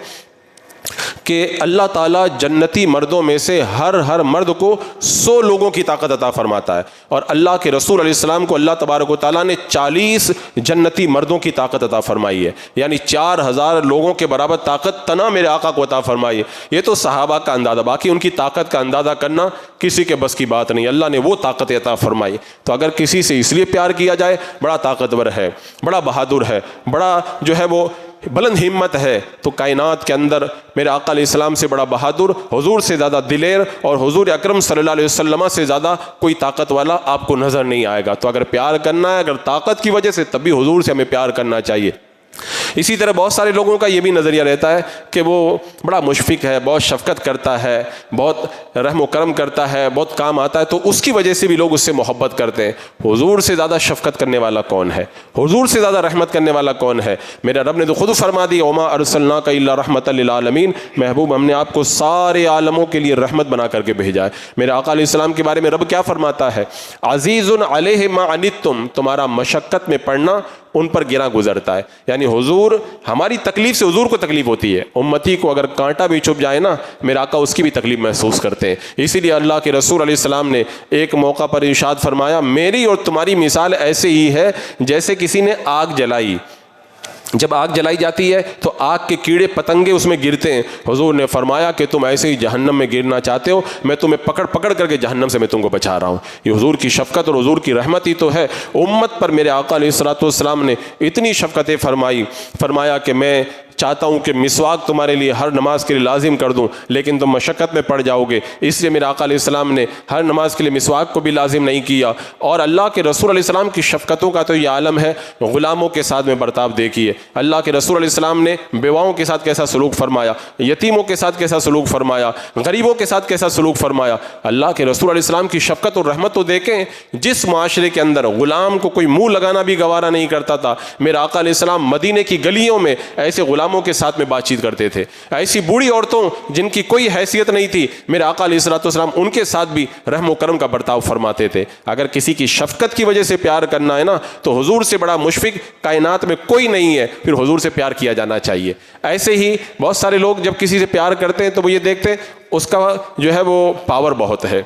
کہ اللہ تعالیٰ جنتی مردوں میں سے ہر مرد کو 100 لوگوں کی طاقت عطا فرماتا ہے، اور اللہ کے رسول علیہ السلام کو اللہ تبارک و تعالیٰ نے 40 جنتی مردوں کی طاقت عطا فرمائی ہے، یعنی 4000 لوگوں کے برابر طاقت تنا میرے آقا کو عطا فرمائی ہے۔ یہ تو صحابہ کا اندازہ، باقی ان کی طاقت کا اندازہ کرنا کسی کے بس کی بات نہیں، اللہ نے وہ طاقت عطا فرمائی۔ تو اگر کسی سے اس لیے پیار کیا جائے بڑا طاقتور ہے، بڑا بہادر ہے، بڑا جو ہے وہ بلند ہمت ہے، تو کائنات کے اندر میرے آقا علیہ السلام سے بڑا بہادر، حضور سے زیادہ دلیر، اور حضور اکرم صلی اللہ علیہ وسلم سے زیادہ کوئی طاقت والا آپ کو نظر نہیں آئے گا۔ تو اگر پیار کرنا ہے، اگر طاقت کی وجہ سے، تب بھی حضور سے ہمیں پیار کرنا چاہیے۔ اسی طرح بہت سارے لوگوں کا یہ بھی نظریہ رہتا ہے کہ وہ بڑا مشفق ہے، بہت شفقت کرتا ہے، بہت رحم و کرم کرتا ہے، بہت کام آتا ہے، تو اس کی وجہ سے بھی لوگ اس سے محبت کرتے ہیں۔ حضور سے زیادہ شفقت کرنے والا کون ہے؟ حضور سے زیادہ رحمت کرنے والا کون ہے؟ میرا رب نے تو خود فرما دی، وما ارسلناک الا رحمۃ للعالمین، محبوب ہم نے آپ کو سارے عالموں کے لیے رحمت بنا کر کے بھیجا ہے۔ میرے آقا علیہ السلام کے بارے میں رب کیا فرماتا ہے؟ عزیز علیہ ما عنتم، تمہارا مشقت میں پڑنا ان پر گرا گزرتا ہے، یعنی حضور، ہماری تکلیف سے حضور کو تکلیف ہوتی ہے۔ امتی کو اگر کانٹا بھی چبھ جائے نا، میرا آقا اس کی بھی تکلیف محسوس کرتے ہیں۔ اسی لیے اللہ کے رسول علیہ السلام نے ایک موقع پر ارشاد فرمایا، میری اور تمہاری مثال ایسے ہی ہے جیسے کسی نے آگ جلائی۔ جب آگ جلائی جاتی ہے تو آگ کے کیڑے پتنگے اس میں گرتے ہیں۔ حضور نے فرمایا کہ تم ایسے ہی جہنم میں گرنا چاہتے ہو، میں تمہیں پکڑ پکڑ کر کے جہنم سے میں تم کو بچا رہا ہوں۔ یہ حضور کی شفقت اور حضور کی رحمت ہی تو ہے۔ امت پر میرے آقا علیہ الصلوۃ والسلام نے اتنی شفقتیں فرمایا کہ میں چاہتا ہوں کہ مسواک تمہارے لیے ہر نماز کے لیے لازم کر دوں، لیکن تم مشقت میں پڑ جاؤ گے، اس لیے میرے آقا علیہ السلام نے ہر نماز کے لیے مسواک کو بھی لازم نہیں کیا۔ اور اللہ کے رسول علیہ السلام کی شفقتوں کا تو یہ عالم ہے، غلاموں کے ساتھ میں برتاؤ دیکھیے۔ اللہ کے رسول علیہ السلام نے بیواؤں کے ساتھ کیسا سلوک فرمایا، یتیموں کے ساتھ کیسا سلوک فرمایا، غریبوں کے ساتھ کیسا سلوک فرمایا۔ اللہ کے رسول علیہ السلام کی شفقت اور رحمت تو دیکھیں، جس معاشرے کے اندر غلام کو کوئی منہ لگانا بھی گوارا نہیں کرتا تھا، میرے آقا علیہ السلام مدینے کی گلیوں میں ایسے غلاموں کے ساتھ میں چیت کرتے تھے۔ ایسی بوڑھی عورتوں جن کی کوئی حیثیت نہیں تھی، میرے آقا علیہ الصلوۃ والسلام ان کے ساتھ بھی رحم و کرم کا برتاؤ فرماتے تھے۔ اگر کسی کی شفقت کی وجہ سے پیار کرنا ہے نا، تو حضور سے بڑا مشفق کائنات میں کوئی نہیں ہے، پھر حضور سے پیار کیا جانا چاہیے۔ ایسے ہی بہت سارے لوگ جب کسی سے پیار کرتے ہیں تو وہ یہ دیکھتے ہیں اس کا جو ہے وہ پاور بہت ہے،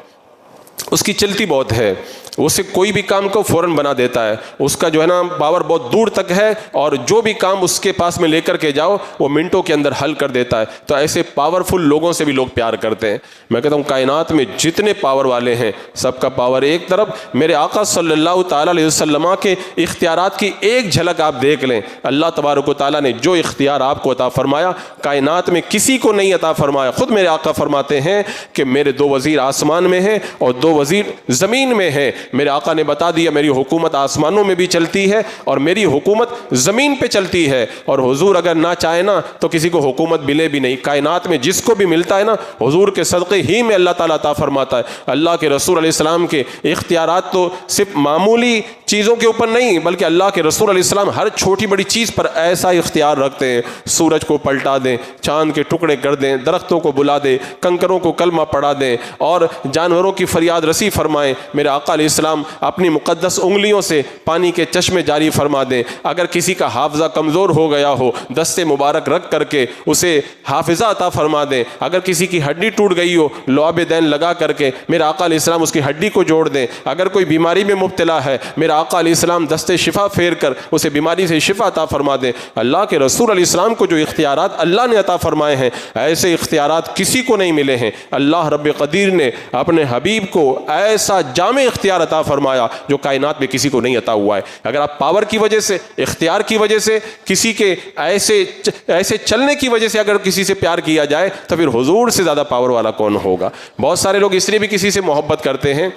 اس کی چلتی بہت ہے، اس سے کوئی بھی کام کو فوراً بنا دیتا ہے، اس کا جو ہے نا پاور بہت دور تک ہے، اور جو بھی کام اس کے پاس میں لے کر کے جاؤ وہ منٹوں کے اندر حل کر دیتا ہے۔ تو ایسے پاورفل لوگوں سے بھی لوگ پیار کرتے ہیں۔ میں کہتا ہوں کائنات میں جتنے پاور والے ہیں سب کا پاور ایک طرف، میرے آقا صلی اللہ تعالیٰ علیہ وسلم کے اختیارات کی ایک جھلک آپ دیکھ لیں۔ اللہ تبارک و تعالیٰ نے جو اختیار آپ کو عطا فرمایا کائنات میں کسی کو نہیں عطا فرمایا۔ خود میرے آقا فرماتے ہیں کہ میرے 2 وزیر آسمان میں ہیں اور 2 وزیر زمین میں ہیں۔ میرے آقا نے بتا دیا میری حکومت آسمانوں میں بھی چلتی ہے اور میری حکومت زمین پہ چلتی ہے، اور حضور اگر نہ چاہے نا تو کسی کو حکومت ملے بھی نہیں۔ کائنات میں جس کو بھی ملتا ہے نا، حضور کے صدقے ہی میں اللہ تعالیٰ عطا فرماتا ہے۔ اللہ کے رسول علیہ السلام کے اختیارات تو صرف معمولی چیزوں کے اوپر نہیں، بلکہ اللہ کے رسول علیہ السلام ہر چھوٹی بڑی چیز پر ایسا اختیار رکھتے ہیں۔ سورج کو پلٹا دیں، چاند کے ٹکڑے کر دیں، درختوں کو بلا دیں، کنکروں کو کلمہ پڑھا دیں، اور جانوروں کی فریاد رسی فرمائیں۔ میرے آقا علیہ السلام اپنی مقدس انگلیوں سے پانی کے چشمے جاری فرما دیں۔ اگر کسی کا حافظہ کمزور ہو گیا ہو، دستے مبارک رکھ کر کے اسے حافظہ عطا فرما دیں۔ اگر کسی کی ہڈی ٹوٹ گئی ہو، لعاب دین لگا کر کے میرے آقا علیہ السلام اس کی ہڈی کو جوڑ دیں۔ اگر کوئی بیماری میں مبتلا ہے، میرا آقا علیہ السلام دستے شفا پھیر کر اسے بیماری سے شفا عطا فرما دیں۔ اللہ کے رسول علیہ السلام کو جو اختیارات اللہ نے عطا فرمائے ہیں، ایسے اختیارات کسی کو نہیں ملے ہیں۔ اللہ رب قدیر نے اپنے حبیب کو ایسا جامع اختیار عطا فرمایا جو کائنات میں کسی کو نہیں عطا ہوا ہے۔ اگر آپ پاور کی وجہ سے، اختیار کی وجہ سے، کسی کے ایسے چلنے کی وجہ سے اگر کسی سے پیار کیا جائے تو پھر حضور سے زیادہ پاور والا کون ہوگا؟ بہت سارے لوگ اس لیے بھی کسی سے محبت کرتے ہیں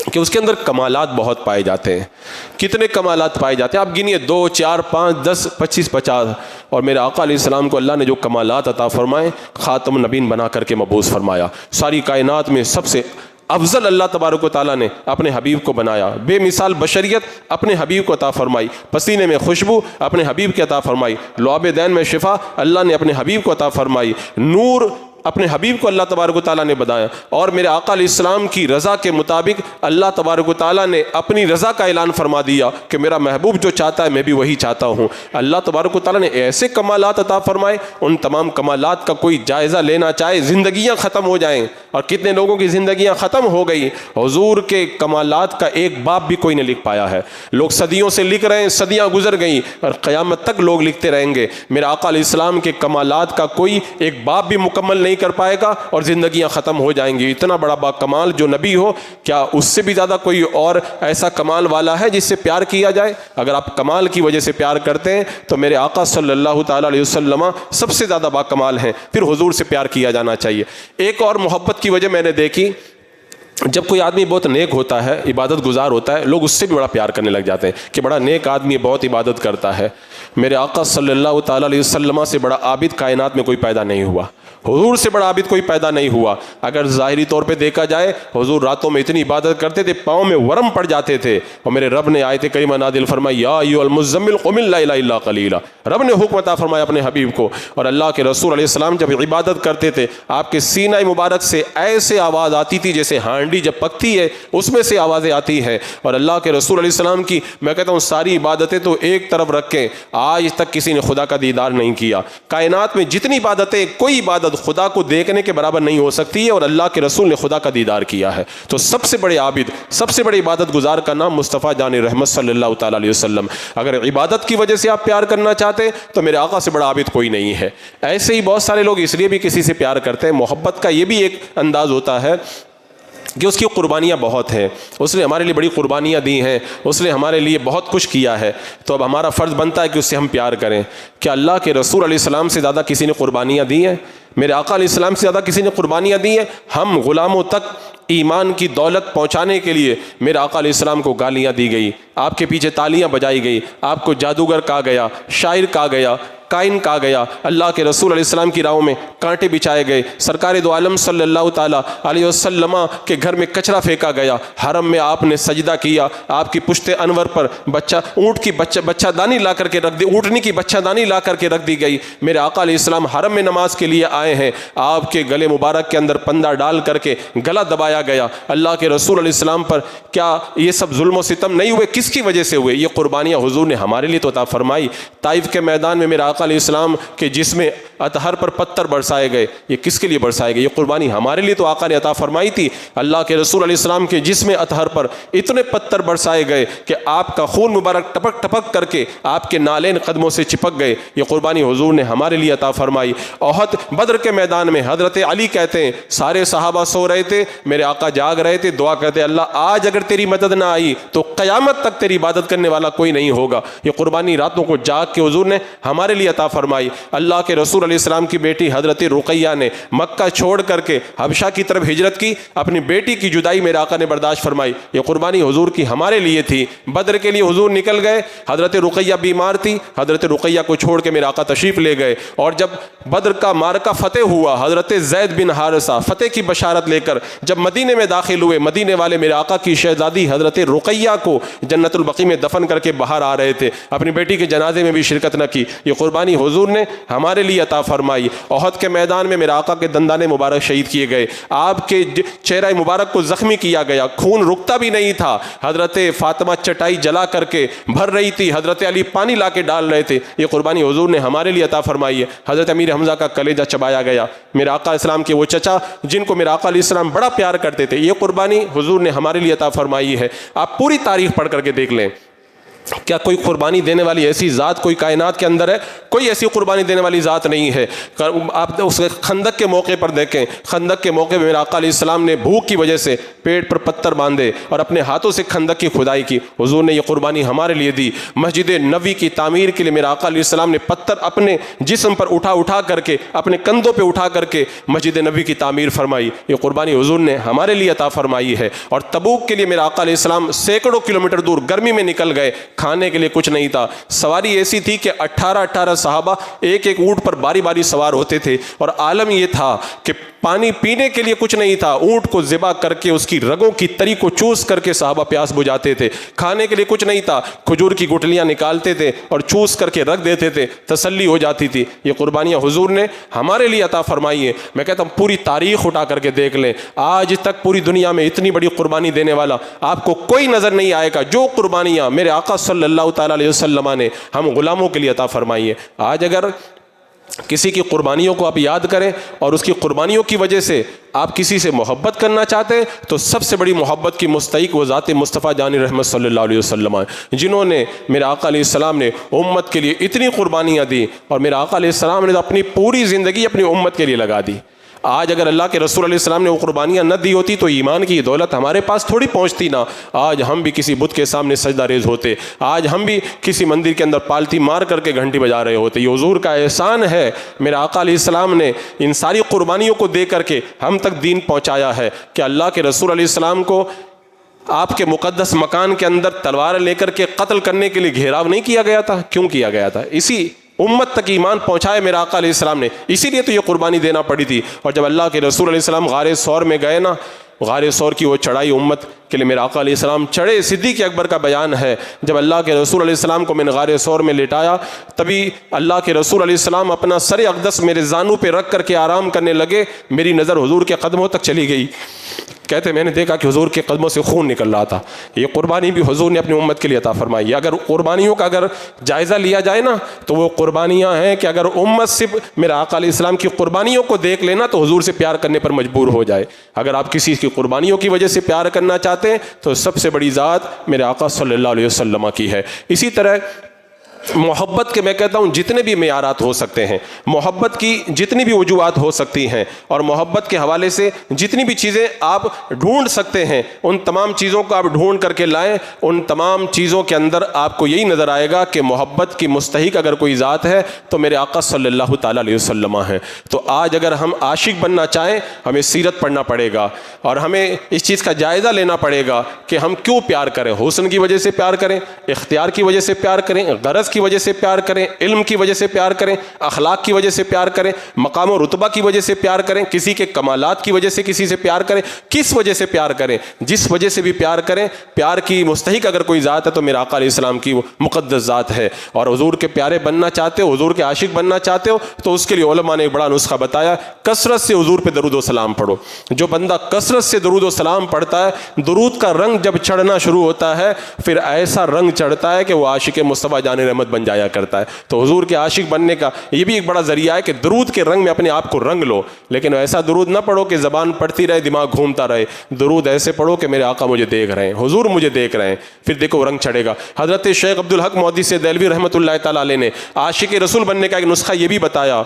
کہ اس کے اندر کمالات بہت پائے جاتے ہیں۔ کتنے کمالات پائے جاتے ہیں آپ گنیے، 2 4 5 10 25 50۔ اور میرے آقا علیہ السلام کو اللہ نے جو کمالات عطا فرمائے، خاتم النبیین بنا کر کے مبعوث فرمایا۔ ساری کائنات میں سب سے افضل اللہ تبارک و تعالیٰ نے اپنے حبیب کو بنایا، بے مثال بشریت اپنے حبیب کو عطا فرمائی، پسینے میں خوشبو اپنے حبیب کی عطا فرمائی، لعاب دین میں شفا اللہ نے اپنے حبیب کو عطا فرمائی، نور اپنے حبیب کو اللہ تبارک و تعالیٰ نے بنایا، اور میرے آقا علیہ السلام کی رضا کے مطابق اللہ تبارک و تعالیٰ نے اپنی رضا کا اعلان فرما دیا کہ میرا محبوب جو چاہتا ہے میں بھی وہی چاہتا ہوں۔ اللہ تبارک و تعالیٰ نے ایسے کمالات عطا فرمائے، ان تمام کمالات کا کوئی جائزہ لینا چاہے زندگیاں ختم ہو جائیں، اور کتنے لوگوں کی زندگیاں ختم ہو گئی، حضور کے کمالات کا ایک باب بھی کوئی نے لکھ پایا ہے۔ لوگ صدیوں سے لکھ رہے ہیں، صدیاں گزر گئیں اور قیامت تک لوگ لکھتے رہیں گے، میرے آقا علیہ السلام کے کمالات کا کوئی ایک باب بھی مکمل نہیں کر پائے گا، اور زندگیاں ختم ہو جائیں گی۔ اتنا بڑا با کمال جو نبی ہو، کیا اس سے بھی زیادہ کوئی اور ایسا کمال والا ہے جس سے پیار کیا جائے؟ اگر آپ کمال کی وجہ سے پیار کرتے ہیں تو میرے آقا صلی اللہ تعالیٰ علیہ وسلم سب سے زیادہ با کمال ہیں، پھر حضور سے پیار کیا جانا چاہیے۔ ایک اور محبت کی وجہ میں نے دیکھی، جب کوئی آدمی بہت نیک ہوتا ہے، عبادت گزار ہوتا ہے، لوگ اس سے بھی بڑا پیار کرنے لگ جاتے ہیں کہ بڑا نیک آدمی بہت عبادت کرتا ہے۔ میرے آقا صلی اللہ تعالیٰ علیہ وسلم سے بڑا عابد کائنات میں کوئی پیدا نہیں ہوا، حضور سے بڑا عابد کوئی پیدا نہیں ہوا۔ اگر ظاہری طور پہ دیکھا جائے، حضور راتوں میں اتنی عبادت کرتے تھے پاؤں میں ورم پڑ جاتے تھے، اور میرے رب نے آیت کریمہ نازل فرمائی، یا ایھا المزمل قم اللیل الا قلیلا، رب نے حکم عطا فرمایا اپنے حبیب کو۔ اور اللہ کے رسول علیہ السلام جب عبادت کرتے تھے، آپ کے سینہ مبارک سے ایسے آواز آتی تھی جیسے ہانڈی جب پکتی ہے اس میں سے آوازیں آتی ہیں۔ اور اللہ کے رسول علیہ السلام کی میں کہتا ہوں ساری عبادتیں تو ایک طرف رکھیں، آج تک کسی نے خدا کا دیدار نہیں کیا۔ کائنات میں جتنی عبادتیں، کوئی عبادت خدا کو دیکھنے کے برابر نہیں ہو سکتی ہے، اور اللہ کے رسول نے خدا کا دیدار کیا ہے۔ تو سب سے بڑے عابد، سب سے بڑے عبادت گزار کا نام مصطفیٰ جان رحمت صلی اللہ تعالیٰ علیہ وسلم۔ اگر عبادت کی وجہ سے آپ پیار کرنا چاہتے ہیں تو میرے آقا سے بڑا عابد کوئی نہیں ہے۔ ایسے ہی بہت سارے لوگ اس لیے بھی کسی سے پیار کرتے ہیں، محبت کا یہ بھی ایک انداز ہوتا ہے کہ اس کی قربانیاں بہت ہیں، اس نے ہمارے لیے بڑی قربانیاں دی ہیں، اس نے ہمارے لیے بہت کچھ کیا ہے، تو اب ہمارا فرض بنتا ہے کہ اس سے ہم پیار کریں۔ کیا اللہ کے رسول علیہ السلام سے زیادہ کسی نے قربانیاں دی ہیں؟ میرے آقا علیہ السلام سے زیادہ کسی نے قربانیاں دی ہیں؟ ہم غلاموں تک ایمان کی دولت پہنچانے کے لیے میرے آقا علیہ السلام کو گالیاں دی گئی، آپ کے پیچھے تالیاں بجائی گئی، آپ کو جادوگر کہا گیا، شاعر کہا گیا، کائن کہا گیا، اللہ کے رسول علیہ السلام کی راہوں میں کانٹے بچھائے گئے، سرکار دو عالم صلی اللہ تعالیٰ علیہ وسلم کے گھر میں کچرا پھینکا گیا، حرم میں آپ نے سجدہ کیا، آپ کی پشت انور پر اونٹ کی بچہ دانی لا کر کے رکھ دی، اونٹنی کی بچہ دانی لا کر کے رکھ دی گئی۔ میرے آقا علیہ السلام حرم میں نماز کے لیے آئے ہیں، آپ کے گلے مبارک کے اندر پندہ ڈال کر کے گلا دبایا گیا۔ اللہ کے رسول علیہ السلام پر کیا یہ سب ظلم و ستم نہیں ہوئے؟ کس کی وجہ سے ہوئے؟ یہ قربانیاں حضور نے ہمارے لیے تو عطا فرمائی۔ طائف کے میدان میں میرے آقا علیہ السلام کے جسم اطہر پر پتھر برسائے گئے، یہ کس کے لیے برسائے گئے؟ یہ قربانی ہمارے لیے تو آقا نے عطا فرمائی تھی۔ اللہ کے رسول علیہ السلام کے جسم اطہر پر اتنے پتھر برسائے گئے کہ آپ کا خون مبارک ٹپک ٹپک کر کے آپ کے نالین قدموں سے چپک گئے، یہ قربانی حضور نے ہمارے لیے عطا فرمائی۔ احد بدر کے میدان میں حضرت علی کہتے ہیں سارے صحابہ سو رہے تھے، میرے آقا جاگ رہے تھے، دعا کرتے اللہ آج اگر تیری مدد نہ آئی تو قیامت تک تیری عبادت کرنے والا کوئی نہیں ہوگا۔ یہ قربانی راتوں کو جاگ کے حضور نے ہمارے لیے عطا فرمائی۔ اللہ کے رسول علیہ السلام کی بیٹی حضرت رقیہ نے مکہ چھوڑ کر کے حبشہ کی طرف ہجرت کی، اپنی بیٹی کی جدائی میرے آقا نے برداشت فرمائی، یہ قربانی حضور کی ہمارے لیے تھی۔ بدر کے لیے حضور نکل گئے، حضرت رقیہ بیمار تھی، حضرت رقیہ کو چھوڑ کے میرے آقا تشریف لے گئے، اور جب بدر کا معرکہ فتح ہوا، حضرت زید بن حارثہ فتح کی بشارت لے کر جب مدینے میں داخل ہوئے، مدینے والے میرے آقا کی شہزادی حضرت رقیہ کو جنت البقیع میں دفن کر کے باہر آ رہے تھے، اپنی بیٹی کے جنازے میں بھی شرکت نہ کی، یہ قربانی حضور نے ہمارے لیے عطا فرمائی۔ احد کے میدان میں میرے آقا کے دندان مبارک شہید کیے گئے، آپ کے چہرہ مبارک کو زخمی کیا گیا، خون رکتا بھی نہیں تھا، حضرت فاطمہ چٹائی جلا کر کے بھر رہی تھی، حضرت علی پانی لا کے ڈال رہے تھے، یہ قربانی حضور نے ہمارے لیے عطا فرمائی ہے۔ حضرت امیر حمزہ کا کلیجہ چبایا گیا، میرے آقا اسلام کے وہ چچا جن کو میرے آقا علیہ السلام بڑا پیار کرتے تھے، یہ قربانی حضور نے ہمارے لیے عطا فرمائی ہے۔ آپ پوری تاریخ پڑھ کر کے دیکھ لیں، کیا کوئی قربانی دینے والی ایسی ذات کوئی کائنات کے اندر ہے؟ کوئی ایسی قربانی دینے والی ذات نہیں ہے۔ آپ اس خندق کے موقع پر دیکھیں، خندق کے موقع پہ میرے آقا علیہ السلام نے بھوک کی وجہ سے پیٹ پر پتھر باندھے اور اپنے ہاتھوں سے خندق کی کھدائی کی، حضور نے یہ قربانی ہمارے لیے دی۔ مسجد نبوی کی تعمیر کے لیے میرے آقا علیہ السلام نے پتھر اپنے جسم پر اٹھا کر کے، اپنے کندھوں پہ اٹھا کر کے مسجد نبوی کی تعمیر فرمائی، یہ قربانی حضور نے ہمارے لیے عطا فرمائی ہے۔ اور تبوک کے لیے میرے آقا علیہ السلام سینکڑوں کلومیٹر دور گرمی میں نکل گئے، کھانے کے لیے کچھ نہیں تھا، سواری ایسی تھی کہ 18 صحابہ ایک ایک اونٹ پر باری باری سوار ہوتے تھے، اور عالم یہ تھا کہ پانی پینے کے لیے کچھ نہیں تھا، اونٹ کو ذبح کر کے اس کی رگوں کی تری کو چوس کر کے صحابہ پیاس بجھاتے تھے، کھانے کے لیے کچھ نہیں تھا، کھجور کی گٹلیاں نکالتے تھے اور چوس کر کے رکھ دیتے تھے، تسلی ہو جاتی تھی۔ یہ قربانیاں حضور نے ہمارے لیے عطا فرمائی ہیں۔ میں کہتا ہوں پوری تاریخ اٹھا کر کے دیکھ لیں، آج تک پوری دنیا میں اتنی بڑی قربانی دینے والا آپ کو کوئی نظر نہیں آئے گا جو قربانیاں میرے آقا صلی اللہ تعالیٰ علیہ وسلم نے ہم غلاموں کے لیے عطا فرمائی ہیں۔ آج اگر کسی کی قربانیوں کو آپ یاد کریں اور اس کی قربانیوں کی وجہ سے آپ کسی سے محبت کرنا چاہتے ہیں تو سب سے بڑی محبت کی مستحق وہ ذات مصطفیٰ جان رحمت صلی اللہ علیہ وسلم ہیں، جنہوں نے میرے آقا علیہ السلام نے امت کے لیے اتنی قربانیاں دی، اور میرے آقا علیہ السلام نے اپنی پوری زندگی اپنی امت کے لیے لگا دی۔ آج اگر اللہ کے رسول علیہ السلام نے وہ قربانیاں نہ دی ہوتی تو ایمان کی دولت ہمارے پاس تھوڑی پہنچتی نا، آج ہم بھی کسی بت کے سامنے سجدہ ریز ہوتے، آج ہم بھی کسی مندر کے اندر پالتی مار کر کے گھنٹی بجا رہے ہوتے۔ یہ حضور کا احسان ہے، میرے آقا علیہ السلام نے ان ساری قربانیوں کو دے کر کے ہم تک دین پہنچایا ہے کہ اللہ کے رسول علیہ السلام کو آپ کے مقدس مکان کے اندر تلوار لے کر کے قتل کرنے کے لیے گھیراؤ نہیں کیا گیا تھا۔ کیوں کیا گیا تھا؟ اسی امت تک ایمان پہنچائے میرے آقا علیہ السلام نے، اسی لیے تو یہ قربانی دینا پڑی تھی۔ اور جب اللہ کے رسول علیہ السلام غار ثور میں گئے نا، غار ثور کی وہ چڑھائی امت کے لیے میرے آقا علیہ السلام چڑھے، صدیق اکبر کا بیان ہے، جب اللہ کے رسول علیہ السلام کو میں نے غار ثور میں لٹایا، تبھی اللہ کے رسول علیہ السلام اپنا سر اقدس میرے زانو پہ رکھ کر کے آرام کرنے لگے، میری نظر حضور کے قدموں تک چلی گئی۔ کہتے میں نے دیکھا کہ حضور کے قدموں سے خون نکل رہا تھا۔ یہ قربانی بھی حضور نے اپنی امت کے لیے عطا فرمائی ہے۔ اگر قربانیوں کا اگر جائزہ لیا جائے نا تو وہ قربانیاں ہیں کہ اگر امت صرف میرے آقا علیہ السلام کی قربانیوں کو دیکھ لینا تو حضور سے پیار کرنے پر مجبور ہو جائے۔ اگر آپ کسی کی قربانیوں کی وجہ سے پیار کرنا چاہتے ہیں تو سب سے بڑی ذات میرے آقا صلی اللہ علیہ وسلم کی ہے۔ اسی طرح محبت کے میں کہتا ہوں جتنے بھی معیارات ہو سکتے ہیں، محبت کی جتنی بھی وجوہات ہو سکتی ہیں، اور محبت کے حوالے سے جتنی بھی چیزیں آپ ڈھونڈ سکتے ہیں ان تمام چیزوں کو آپ ڈھونڈ کر کے لائیں۔ ان تمام چیزوں کے اندر آپ کو یہی نظر آئے گا کہ محبت کی مستحق اگر کوئی ذات ہے تو میرے آقا صلی اللہ تعالیٰ علیہ وسلم ہیں۔ تو آج اگر ہم عاشق بننا چاہیں ہمیں سیرت پڑھنا پڑے گا اور ہمیں اس چیز کا جائزہ لینا پڑے گا کہ ہم کیوں پیار کریں۔ حسن کی وجہ سے پیار کریں، اختیار کی وجہ سے پیار کریں، غرض کی وجہ سے پیار کریں، علم کی وجہ سے پیار کریں، اخلاق کی وجہ سے پیار کریں، مقام و رتبہ کی وجہ سے پیار کریں، کسی کے کمالات کی وجہ سے کسی سے پیار کریں، کس وجہ سے پیار کریں، جس وجہ سے بھی پیار کریں، پیار کی مستحق اگر کوئی ذات ہے تو میرے آقا علیہ السلام کی وہ مقدس ذات ہے۔ اور حضور کے پیارے بننا چاہتے ہو، حضور کے عاشق بننا چاہتے ہو تو اس کے لیے علماء نے ایک بڑا نسخہ بتایا، کثرت سے حضور پہ درود و سلام پڑھو۔ جو بندہ کثرت سے درود و سلام پڑھتا ہے، درود کا رنگ جب چڑھنا شروع ہوتا ہے پھر ایسا رنگ چڑھتا ہے کہ وہ عاشق مصطفیٰ جان رحمت بن جایا کرتا ہے۔ تو حضور کے عاشق بننے کا یہ بھی ایک بڑا ذریعہ ہے کہ درود کے رنگ میں اپنے آپ کو رنگ لو، لیکن ایسا درود نہ پڑھو کہ زبان پڑھتی رہے دماغ گھومتا رہے، درود ایسے پڑھو کہ میرے آقا مجھے دیکھ رہے ہیں، حضور مجھے دیکھ رہے ہیں، پھر دیکھو رنگ چڑھے گا۔ حضرت شیخ عبدالحق محدث دہلوی رحمۃ اللہ تعالیٰ علیہ نے عاشق رسول بننے کا ایک نسخہ یہ بھی بتایا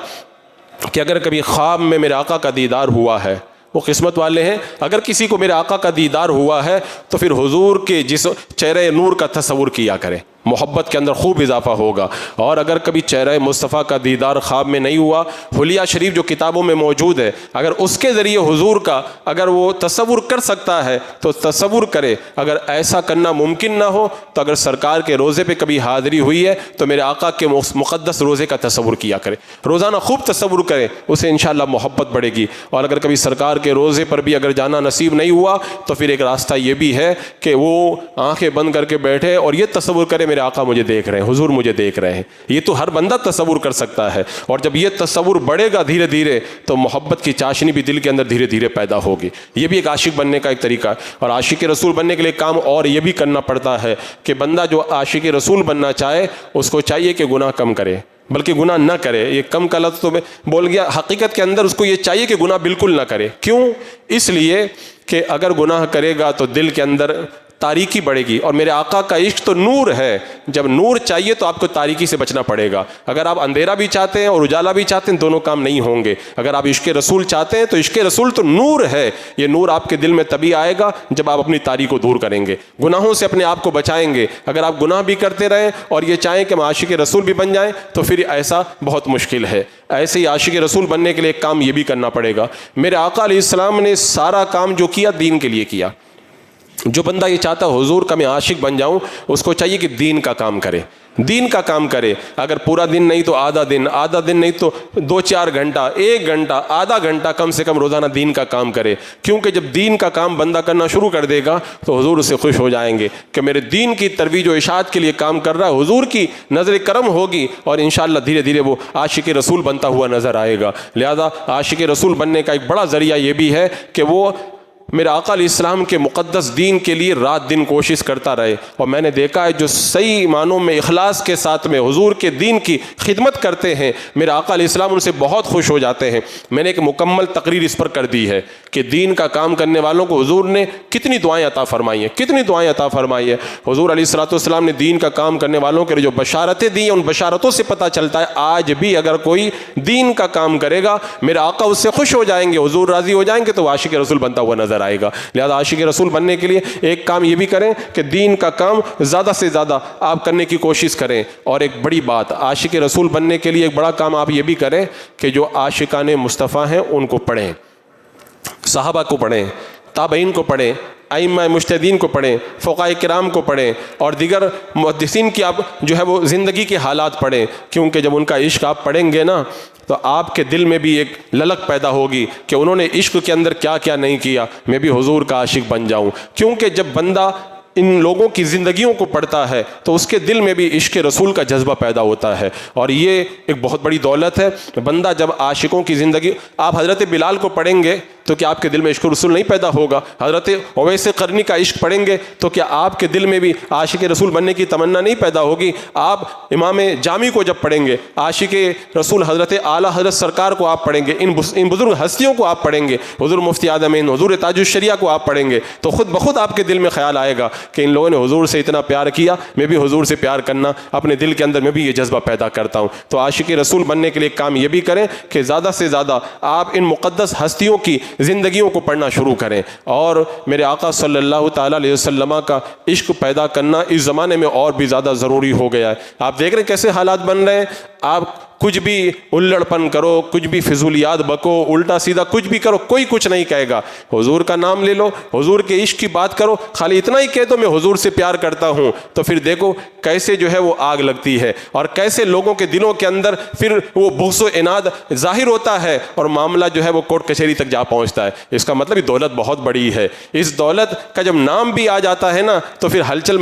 کہ اگر کبھی خواب میں میرے آقا کا دیدار ہوا ہے، وہ قسمت والے ہیں، اگر کسی کو میرے آقا کا دیدار ہوا ہے تو پھر حضور کے جس چہرہ نور کا تصور کیا کرے، محبت کے اندر خوب اضافہ ہوگا۔ اور اگر کبھی چہرہ مصطفیٰ کا دیدار خواب میں نہیں ہوا، حلیہ شریف جو کتابوں میں موجود ہے، اگر اس کے ذریعے حضور کا اگر وہ تصور کر سکتا ہے تو تصور کرے، اگر ایسا کرنا ممکن نہ ہو تو اگر سرکار کے روزے پہ کبھی حاضری ہوئی ہے تو میرے آقا کے مقدس روزے کا تصور کیا کرے، روزانہ خوب تصور کرے، اسے انشاءاللہ محبت بڑھے گی۔ اور اگر کبھی سرکار کے روزے پر بھی اگر جانا نصیب نہیں ہوا تو پھر ایک راستہ یہ بھی ہے کہ وہ آنکھیں بند کر کے بیٹھے اور یہ تصور کرے میرے آقا مجھے دیکھ رہے ہیں، حضور مجھے دیکھ رہے ہیں۔ یہ تو ہر بندہ تصور کر سکتا ہے، اور جب یہ تصور بڑھے گا دھیرے دھیرے تو محبت کی چاشنی بھی دل کے اندر دھیرے دھیرے پیدا ہوگی۔ یہ بھی ایک عاشق بننے کا ایک طریقہ ہے۔ اور عاشق رسول بننے کے لیے کام اور یہ بھی کرنا پڑتا ہے کہ بندہ جو عاشق رسول بننا چاہے اس کو چاہیے کہ گناہ کم کرے، بلکہ گناہ نہ کرے۔ یہ کم کا لفظ تو میں بول گیا، حقیقت کے اندر اس کو یہ چاہیے کہ گناہ بالکل نہ کرے۔ کیوں؟ اس لیے کہ اگر گناہ کرے گا تو دل کے اندر تاریکی بڑھے گی، اور میرے آقا کا عشق تو نور ہے، جب نور چاہیے تو آپ کو تاریکی سے بچنا پڑے گا۔ اگر آپ اندھیرا بھی چاہتے ہیں اور اجالا بھی چاہتے ہیں دونوں کام نہیں ہوں گے۔ اگر آپ عشق رسول چاہتے ہیں تو عشق رسول تو نور ہے، یہ نور آپ کے دل میں تبھی آئے گا جب آپ اپنی تاریکی کو دور کریں گے، گناہوں سے اپنے آپ کو بچائیں گے۔ اگر آپ گناہ بھی کرتے رہیں اور یہ چاہیں کہ ہم عاشق رسول بھی بن جائیں تو پھر ایسا بہت مشکل ہے۔ ایسے ہی عاشق رسول بننے کے لیے ایک کام یہ بھی کرنا پڑے گا، میرے آقا علیہ السلام نے سارا کام جو کیا دین کے لیے کیا، جو بندہ یہ چاہتا ہے حضور کا میں عاشق بن جاؤں، اس کو چاہیے کہ دین کا کام کرے، دین کا کام کرے. اگر پورا دن نہیں تو آدھا دن نہیں تو 2-4 گھنٹہ، 1 گھنٹہ، آدھا گھنٹہ کم سے کم روزانہ دین کا کام کرے. کیونکہ جب دین کا کام بندہ کرنا شروع کر دے گا تو حضور اس سے خوش ہو جائیں گے کہ میرے دین کی ترویج و اشاعت کے لیے کام کر رہا ہے. حضور کی نظر کرم ہوگی اور انشاءاللہ دھیرے دھیرے وہ عاشق رسول بنتا ہوا نظر آئے گا. لہذا عاشق رسول بننے کا ایک بڑا ذریعہ یہ بھی ہے کہ وہ میرے آقا علیہ السلام کے مقدس دین کے لیے رات دن کوشش کرتا رہے. اور میں نے دیکھا ہے جو صحیح معنوں میں اخلاص کے ساتھ میں حضور کے دین کی خدمت کرتے ہیں، میرے آقا علیہ السلام ان سے بہت خوش ہو جاتے ہیں. میں نے ایک مکمل تقریر اس پر کر دی ہے کہ دین کا کام کرنے والوں کو حضور نے کتنی دعائیں عطا فرمائی ہیں، کتنی دعائیں عطا فرمائی ہیں. حضور علیہ الصلوۃ والسلام نے دین کا کام کرنے والوں کے جو بشارتیں دی ہیں، ان بشارتوں سے پتہ چلتا ہے آج بھی اگر کوئی دین کا کام کرے گا میرے آقا اس سے خوش ہو جائیں گے، حضور راضی ہو جائیں گے تو عاشق رسول بنتا ہوا نظر آئے گا. لہذا عاشق رسول بننے کے لیے ایک کام یہ بھی کریں کہ دین کا کام زیادہ سے زیادہ آپ کرنے کی کوشش کریں. اور ایک بڑی بات، عاشق رسول بننے کے لیے ایک بڑا کام آپ یہ بھی کریں کہ جو عاشقان مصطفیٰ ہیں ان کو پڑھیں، صحابہ کو پڑھیں، تابعین کو پڑھیں، ائمہ مجتہدین کو پڑھیں، فقہاء کرام کو پڑھیں اور دیگر محدثین کی آپ جو ہے وہ زندگی کے حالات پڑھیں. کیونکہ جب ان کا عشق آپ پڑھیں گے نا تو آپ کے دل میں بھی ایک للک پیدا ہوگی کہ انہوں نے عشق کے اندر کیا کیا نہیں کیا، میں بھی حضور کا عاشق بن جاؤں. کیونکہ جب بندہ ان لوگوں کی زندگیوں کو پڑھتا ہے تو اس کے دل میں بھی عشق رسول کا جذبہ پیدا ہوتا ہے. اور یہ ایک بہت بڑی دولت ہے. بندہ جب عاشقوں کی زندگی، آپ حضرت بلال کو پڑھیں گے تو کیا آپ کے دل میں عشق رسول نہیں پیدا ہوگا؟ حضرت اویس قرنی کا عشق پڑھیں گے تو کیا آپ کے دل میں بھی عاشق رسول بننے کی تمنا نہیں پیدا ہوگی؟ آپ امام جامی کو جب پڑھیں گے، عاشق رسول حضرت اعلیٰ حضرت سرکار کو آپ پڑھیں گے، ان بزرگ ہستیوں کو آپ پڑھیں گے، حضور مفتی اعظمین، حضور تاج الشریعہ کو آپ پڑھیں گے تو خود بخود آپ کے دل میں خیال آئے گا کہ ان لوگوں نے حضور سے اتنا پیار کیا، میں بھی حضور سے پیار کرنا اپنے دل کے اندر میں بھی یہ جذبہ پیدا کرتا ہوں. تو عاشق رسول بننے کے لیے کام یہ بھی کریں کہ زیادہ سے زیادہ آپ ان مقدس ہستیوں کی زندگیوں کو پڑھنا شروع کریں. اور میرے آقا صلی اللہ تعالیٰ علیہ وسلم کا عشق پیدا کرنا اس زمانے میں اور بھی زیادہ ضروری ہو گیا ہے. آپ دیکھ رہے ہیں کیسے حالات بن رہے ہیں. آپ کچھ بھی الڑ پن کرو، کچھ بھی فضولیات بکو، الٹا سیدھا کچھ بھی کرو، کوئی کچھ نہیں کہے گا. حضور کا نام لے لو، حضور کے عشق کی بات کرو، خالی اتنا ہی کہہ دو میں حضور سے پیار کرتا ہوں، تو پھر دیکھو کیسے جو ہے وہ آگ لگتی ہے اور کیسے لوگوں کے دلوں کے اندر پھر وہ بغض و عناد ظاہر ہوتا ہے اور معاملہ جو ہے وہ کورٹ کچہری تک جا پہنچتا ہے. اس کا مطلب یہ دولت بہت بڑی ہے. اس دولت کا جب نام بھی آ جاتا ہے نا تو پھر ہلچل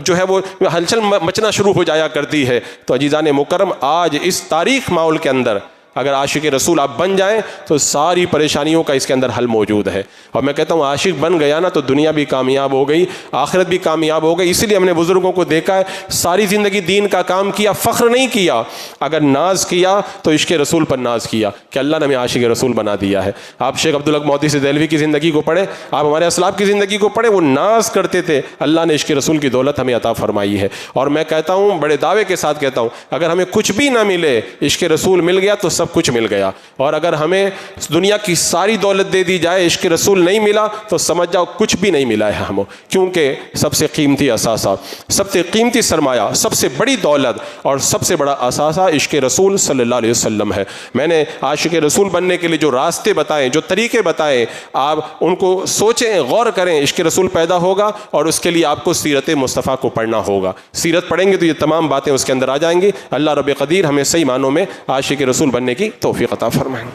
جو ہے وہ ہلچل مچنا شروع ہو جایا کرتی ہے. تو عزیزان مکرم، آج اس تاریخ ماحول کے اندر اگر عاشق رسول آپ بن جائیں تو ساری پریشانیوں کا اس کے اندر حل موجود ہے. اور میں کہتا ہوں عاشق بن گیا نا تو دنیا بھی کامیاب ہو گئی، آخرت بھی کامیاب ہو گئی. اسی لیے ہم نے بزرگوں کو دیکھا ہے ساری زندگی دین کا کام کیا، فخر نہیں کیا. اگر ناز کیا تو عشق رسول پر ناز کیا کہ اللہ نے ہمیں عاشق رسول بنا دیا ہے. آپ شیخ عبدالحق محدث دہلوی کی زندگی کو پڑھیں، آپ ہمارے اسلاف کی زندگی کو پڑھیں، وہ ناز کرتے تھے. اللہ نے عشق رسول کی دولت ہمیں عطا فرمائی ہے. اور میں کہتا ہوں، بڑے دعوے کے ساتھ کہتا ہوں، اگر ہمیں کچھ بھی نہ ملے، عشق رسول مل گیا تو سب کچھ مل گیا. اور اگر ہمیں دنیا کی ساری دولت دے دی جائے، عشق رسول نہیں ملا تو سمجھ جاؤ کچھ بھی نہیں ملا ہے ہمیں. کیونکہ سب سے قیمتی اثاثہ، سب سے قیمتی سرمایہ، سب سے بڑی دولت اور سب سے بڑا اثاثہ عشق رسول صلی اللہ علیہ وسلم ہے. میں نے عاشق رسول بننے کے لیے جو راستے بتائے، جو طریقے بتائے، آپ ان کو سوچیں، غور کریں. عشق رسول پیدا ہوگا اور اس کے لیے آپ کو سیرت مصطفیٰ کو پڑھنا ہوگا. سیرت پڑھیں گے تو یہ تمام باتیں اس کے اندر آ جائیں گی. اللہ رب قدیر ہمیں صحیح معنوں میں عاشق رسول بننے کی توفیق عطا فرمائیں.